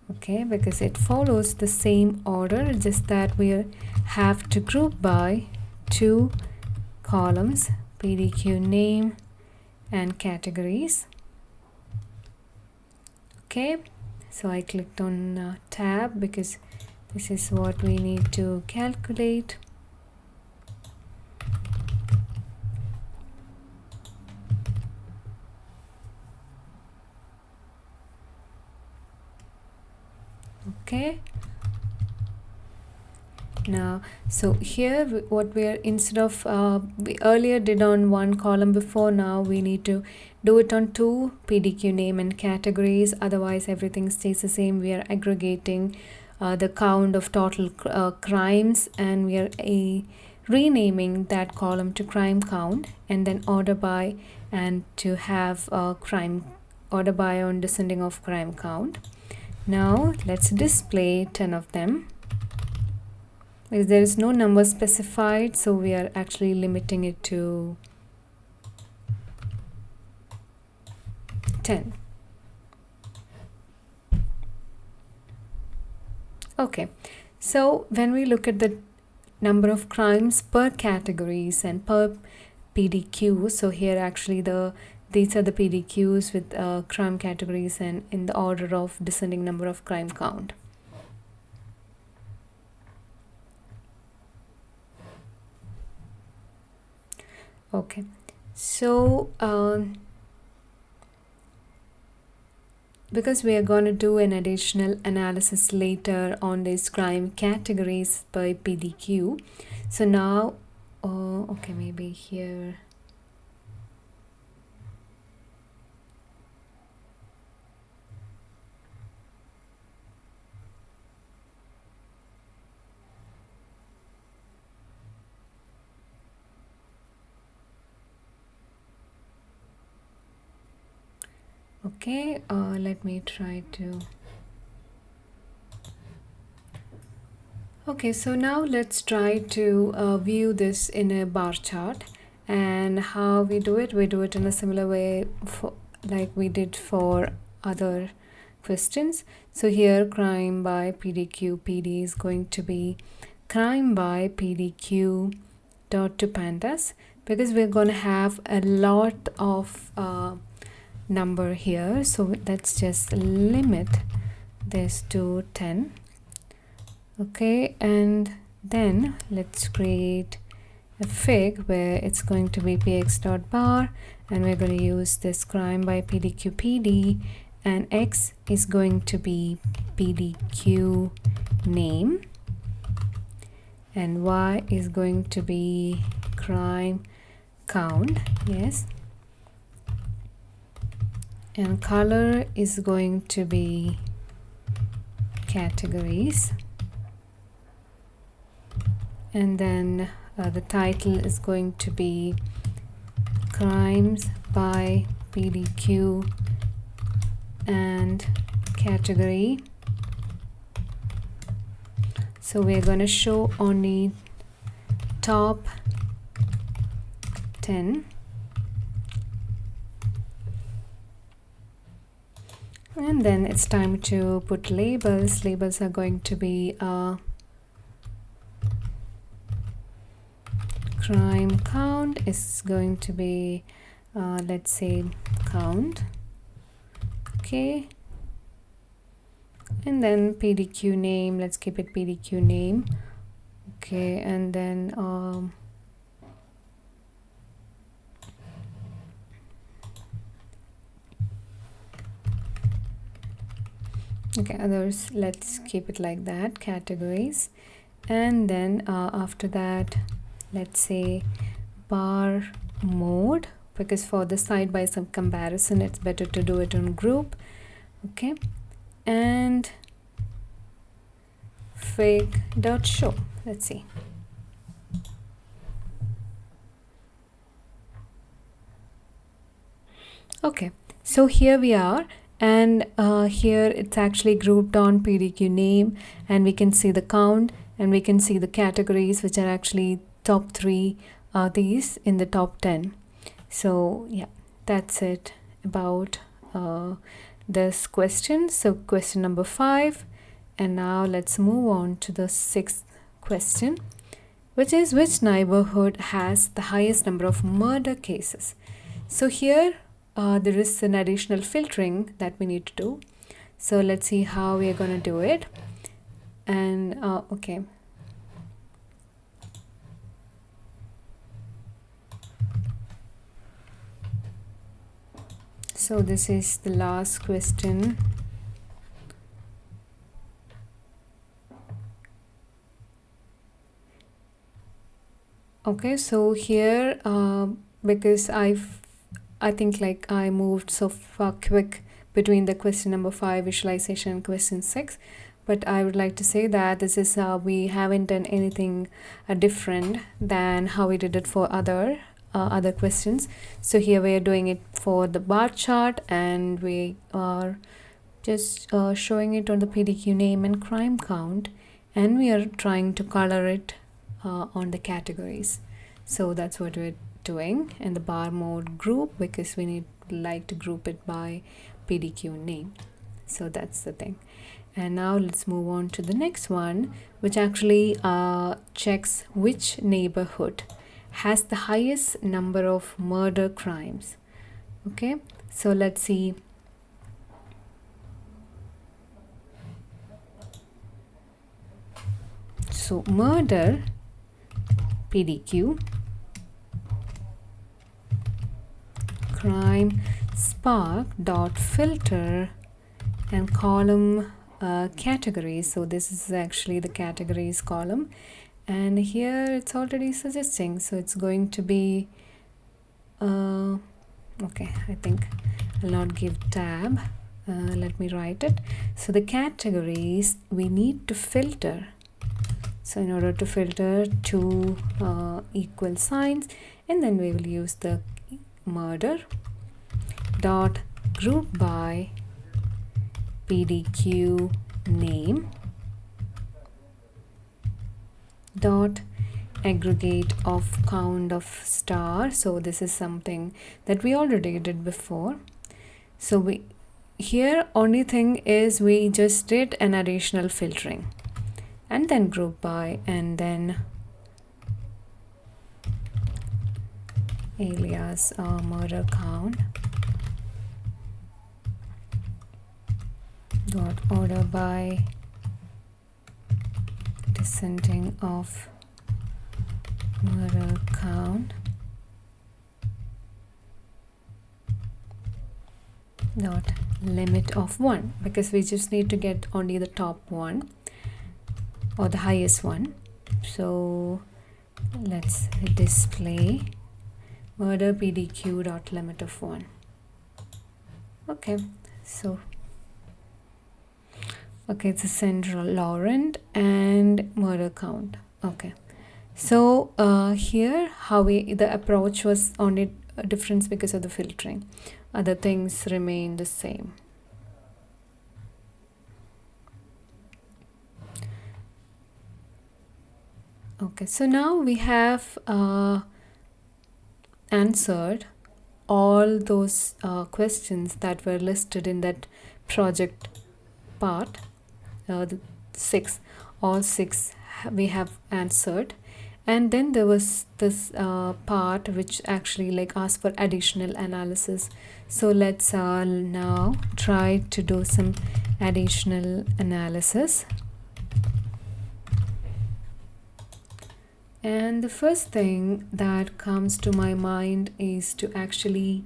Okay, because it follows the same order, just that we have to group by 2 columns, PDQ name and categories. Okay, so I clicked on tab because this is what we need to calculate. Okay, now so here what we are, instead of we earlier did on 1 column before, now we need to do it on 2 PDQ name and categories, otherwise everything stays the same. We are aggregating the count of total crimes, and we are renaming that column to crime count, and then order by, and to have crime order by on descending of crime count. Now let's display 10 of them. Because there is no number specified, so we are actually limiting it to 10. Okay, so when we look at the number of crimes per categories and per PDQ, so here actually these are the PDQs with crime categories and in the order of descending number of crime count. Okay, so because we are going to do an additional analysis later on these crime categories by PDQ, so now okay, maybe here. Okay, let me try to. Okay, so now let's try to view this in a bar chart, and how we do it in a similar way like we did for other questions. So here crime by PDQ PD is going to be crime by PDQ dot to Pandas, because we're going to have a lot of number here, so let's just limit this to 10. Okay, and then let's create a fig where it's going to be px.bar, and we're going to use this crime by PDQ PD, and x is going to be PDQ name, and y is going to be crime count. Yes, and color is going to be categories, and then the title is going to be crimes by PDQ and category. So we're going to show only top 10. And then it's time to put labels. Labels are going to be crime count is going to be let's say count. Okay, and then PDQ name, let's keep it PDQ name. Okay, and then okay, others, let's keep it like that, categories. And then after that, let's say bar mode, because for the side by side comparison it's better to do it on group. Okay, and fig.show, let's see. Okay, so here we are, and here it's actually grouped on PDQ name, and we can see the count, and we can see the categories, which are actually top 3 are these in the top 10. So yeah, that's it about this question. So question number 5, and now let's move on to the 6th question, which is which neighborhood has the highest number of murder cases. So here there is an additional filtering that we need to do. So let's see how we are going to do it. And okay, so this is the last question. Okay, so here because I think like I moved so far quick between the question number 5 visualization and question 6, but I would like to say that this is we haven't done anything different than how we did it for other questions. So here we are doing it for the bar chart, and we are just showing it on the PDQ name and crime count, and we are trying to color it on the categories. So that's what we're doing in the bar mode group, because we like to group it by PDQ name. So that's the thing. And now let's move on to the next one, which actually checks which neighborhood has the highest number of murder crimes. Okay, so let's see. So murder PDQ, crime spark dot filter, and column categories. So this is actually the categories column, and here it's already suggesting, so it's going to be okay, I think I'll not give tab. Let me write it. So the categories we need to filter. So in order to filter, 2 equal signs, and then we will use the murder dot group by PDQ name dot aggregate of count of star. So this is something that we already did before. So we here only thing is we just did an additional filtering, and then group by, and then alias murder count dot order by descending of murder count dot limit of 1, because we just need to get only the top one or the highest one. So let's display murder PDQ dot limit of 1. Okay, so okay, it's a central Laurent and murder count. Okay, so here how the approach was only a difference because of the filtering. Other things remain the same. Okay, so now we have answered all those questions that were listed in that project part, the six, all six we have answered. And then there was this part which actually like asked for additional analysis. So let's now try to do some additional analysis. And the first thing that comes to my mind is to actually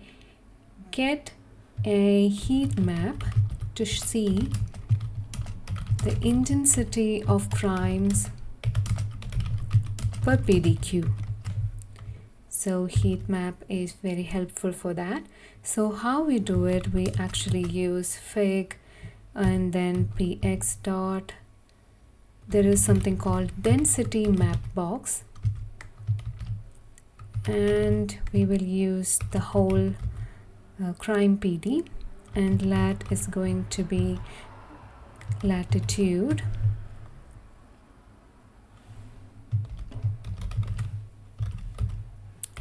get a heat map to see the intensity of crimes per PDQ. So heat map is very helpful for that. So how we do it, we actually use fig and then px dot. There is something called density map box, and we will use the whole crime PD, and lat is going to be latitude,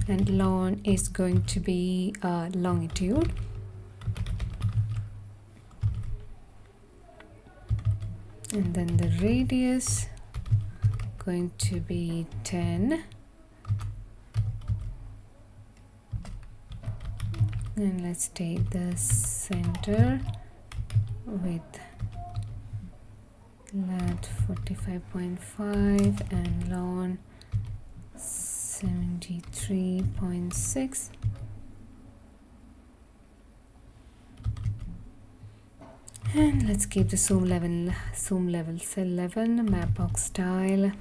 and lon is going to be longitude. And then the radius going to be 10. And let's take the center with lat 45.5 and lon 73.6. And let's keep the zoom level cell 11, map box style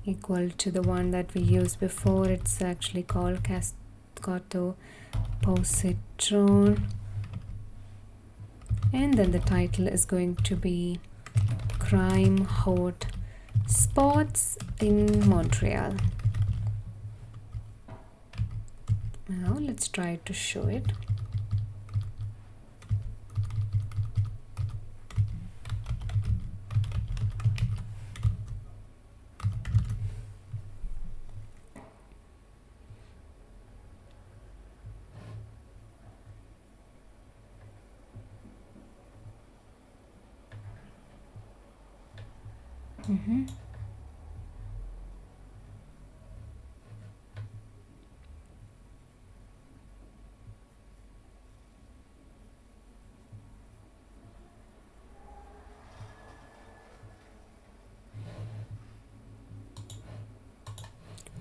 equal to the one that we used before. It's actually called Cascato Positron, and then the title is going to be Crime Hot Spots in Montreal. Now let's try to show it.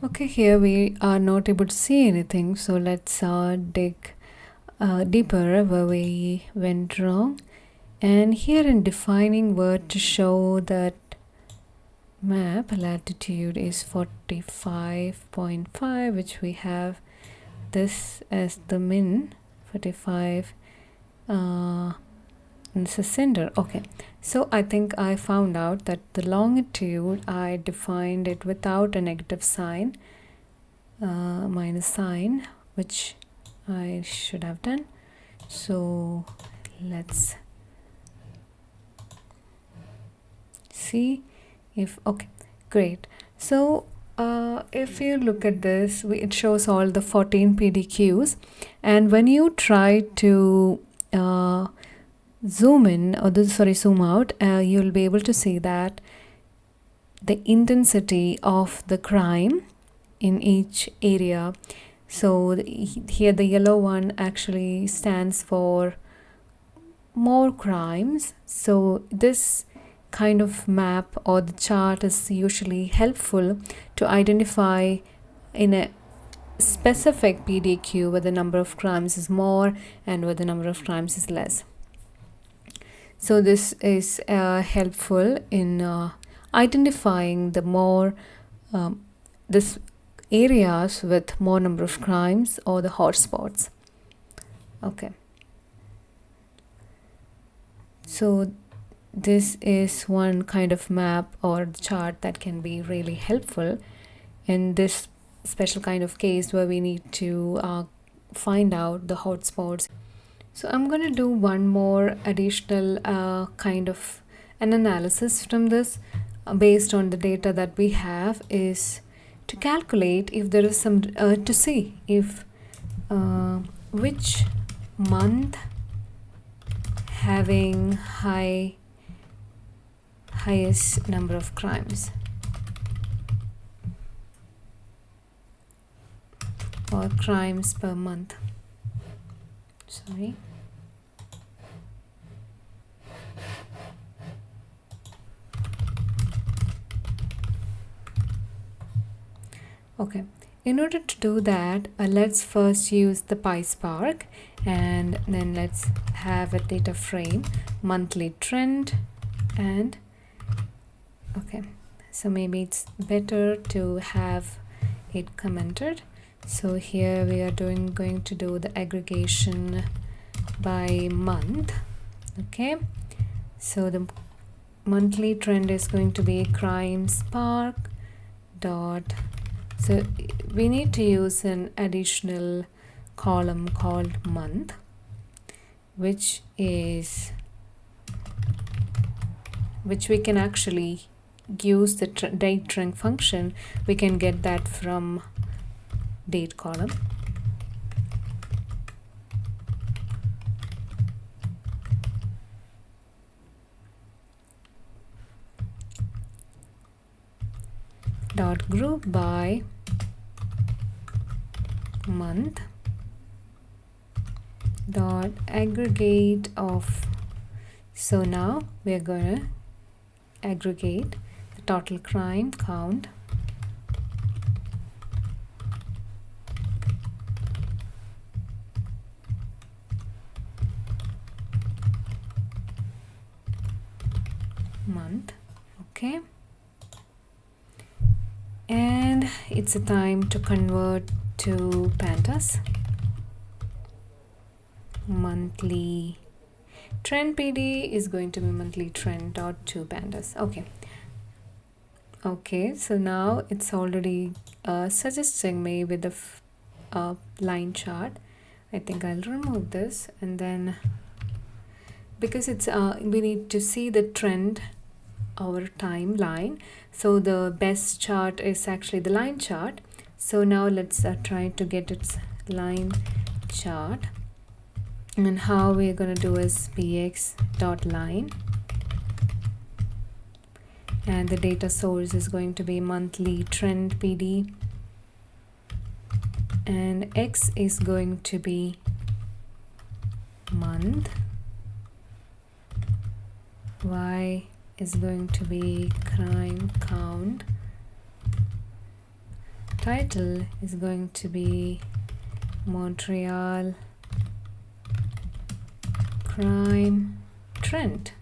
Okay, here we are not able to see anything, so let's dig deeper where we went wrong. And here in defining word to show that map latitude is 45.5, which we have this as the min 45, and it's a center. Okay, so I think I found out that the longitude, I defined it without a negative sign, minus sign, which I should have done. So let's see if, okay, great. So if you look at this, it shows all the 14 PDQs, and when you try to zoom in, or zoom out, you'll be able to see that the intensity of the crime in each area. So here the yellow one actually stands for more crimes. So this kind of map or the chart is usually helpful to identify in a specific PDQ where the number of crimes is more and where the number of crimes is less. So this is helpful in identifying the more this areas with more number of crimes or the hotspots. Okay, so this is one kind of map or chart that can be really helpful in this special kind of case where we need to find out the hotspots. So I'm going to do one more additional kind of an analysis from this based on the data that we have, is to calculate if there is some to see if which month having highest number of crimes or crimes per month. Sorry. Okay, in order to do that, let's first use the PySpark, and then let's have a data frame monthly trend. And okay, so maybe it's better to have it commented. So here we are going to do the aggregation by month. Okay, so the monthly trend is going to be crime spark dot. So we need to use an additional column called month, which we can actually use the date trend function. We can get that from date column. Dot group by month dot aggregate of. So now we're gonna aggregate the total crime count month. Okay, and it's a time to convert to Pandas. Monthly trend PD is going to be monthly trend dot to Pandas. Okay, so now it's already suggesting me with the line chart. I think I'll remove this, and then because it's we need to see the trend over timeline, so the best chart is actually the line chart. So now let's try to get its line chart, and how we're going to do is px.line, and the data source is going to be monthly trend PD, and x is going to be month, y is going to be crime count, title is going to be Montreal crime trend.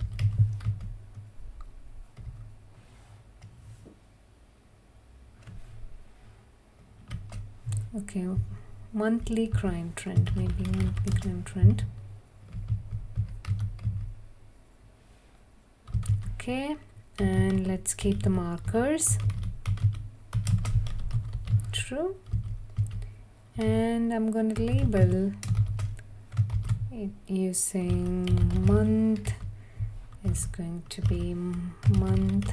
Okay, monthly crime trend, maybe monthly crime trend. Okay, and let's keep the markers true, and I'm going to label it using month is going to be month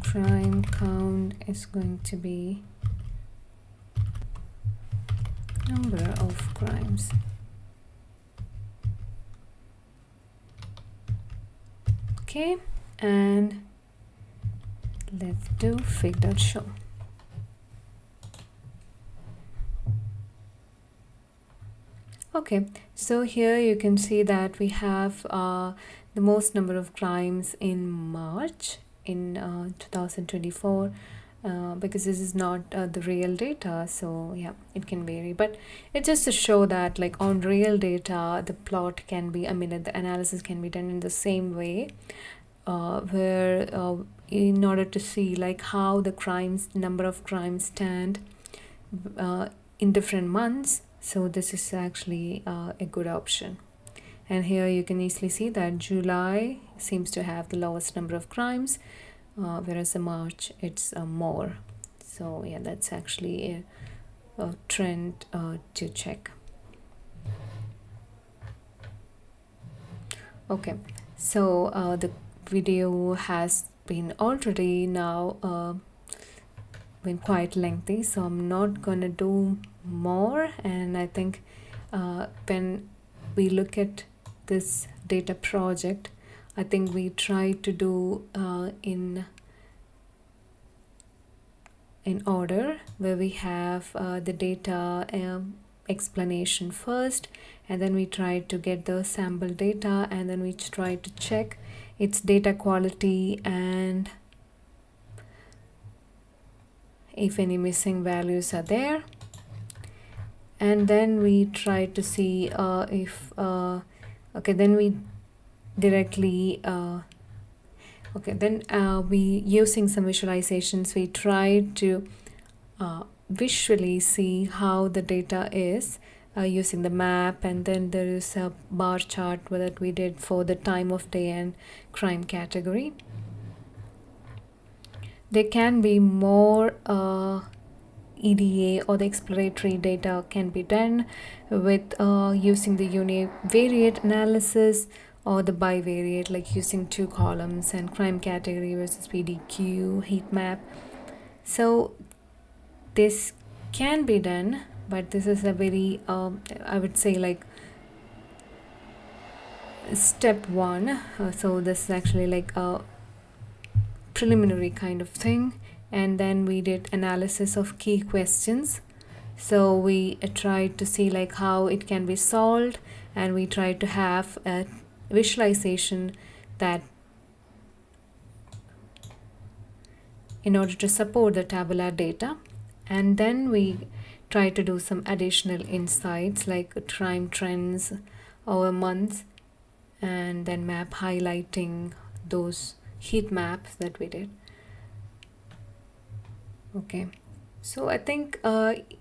crime count is going to be number of crimes. Okay, and let's do fig.show. Okay, so here you can see that we have the most number of crimes in March in 2024, because this is not the real data, so yeah, it can vary, but it's just to show that like on real data the plot can be, the analysis can be done in the same way, where in order to see like how the number of crimes stand in different months. So this is actually a good option. And here you can easily see that July seems to have the lowest number of crimes, whereas in March it's more. So yeah, that's actually trend to check. Okay, so the video has been already now been quite lengthy, so I'm not gonna do more. And I think when we look at this data project, I think we try to do in order, where we have the data explanation first, and then we try to get the sample data, and then we try to check its data quality and if any missing values are there, and then we try to see if okay, then we directly okay, then we using some visualizations, we try to visually see how the data is using the map, and then there is a bar chart that we did for the time of day and crime category. There can be more EDA or the exploratory data can be done with using the univariate analysis or the bivariate, like using 2 columns and crime category versus PDQ heat map. So this can be done, but this is a very I would say like step 1. So this is actually like a preliminary kind of thing. And then we did analysis of key questions. So we tried to see like how it can be solved, and we tried to have a visualization that in order to support the tabular data. And then we try to do some additional insights like crime trends over months, and then map highlighting those heat maps that we did. Okay, so I think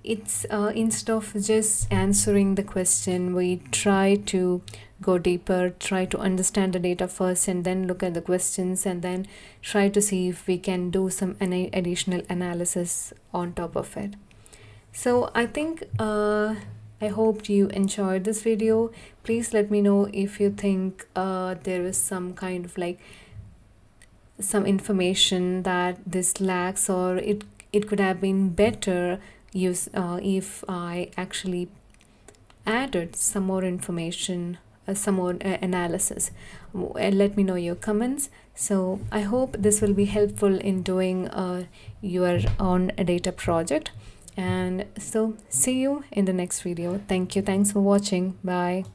it's instead of just answering the question, we try to go deeper, try to understand the data first, and then look at the questions, and then try to see if we can do some additional analysis on top of it. So I think I hope you enjoyed this video. Please let me know if you think there is some kind of like some information that this lacks, or it could have been better if I actually added some more information, some more analysis. Let me know your comments. So I hope this will be helpful in doing your own data project. And so see you in the next video. Thank you. Thanks for watching. Bye.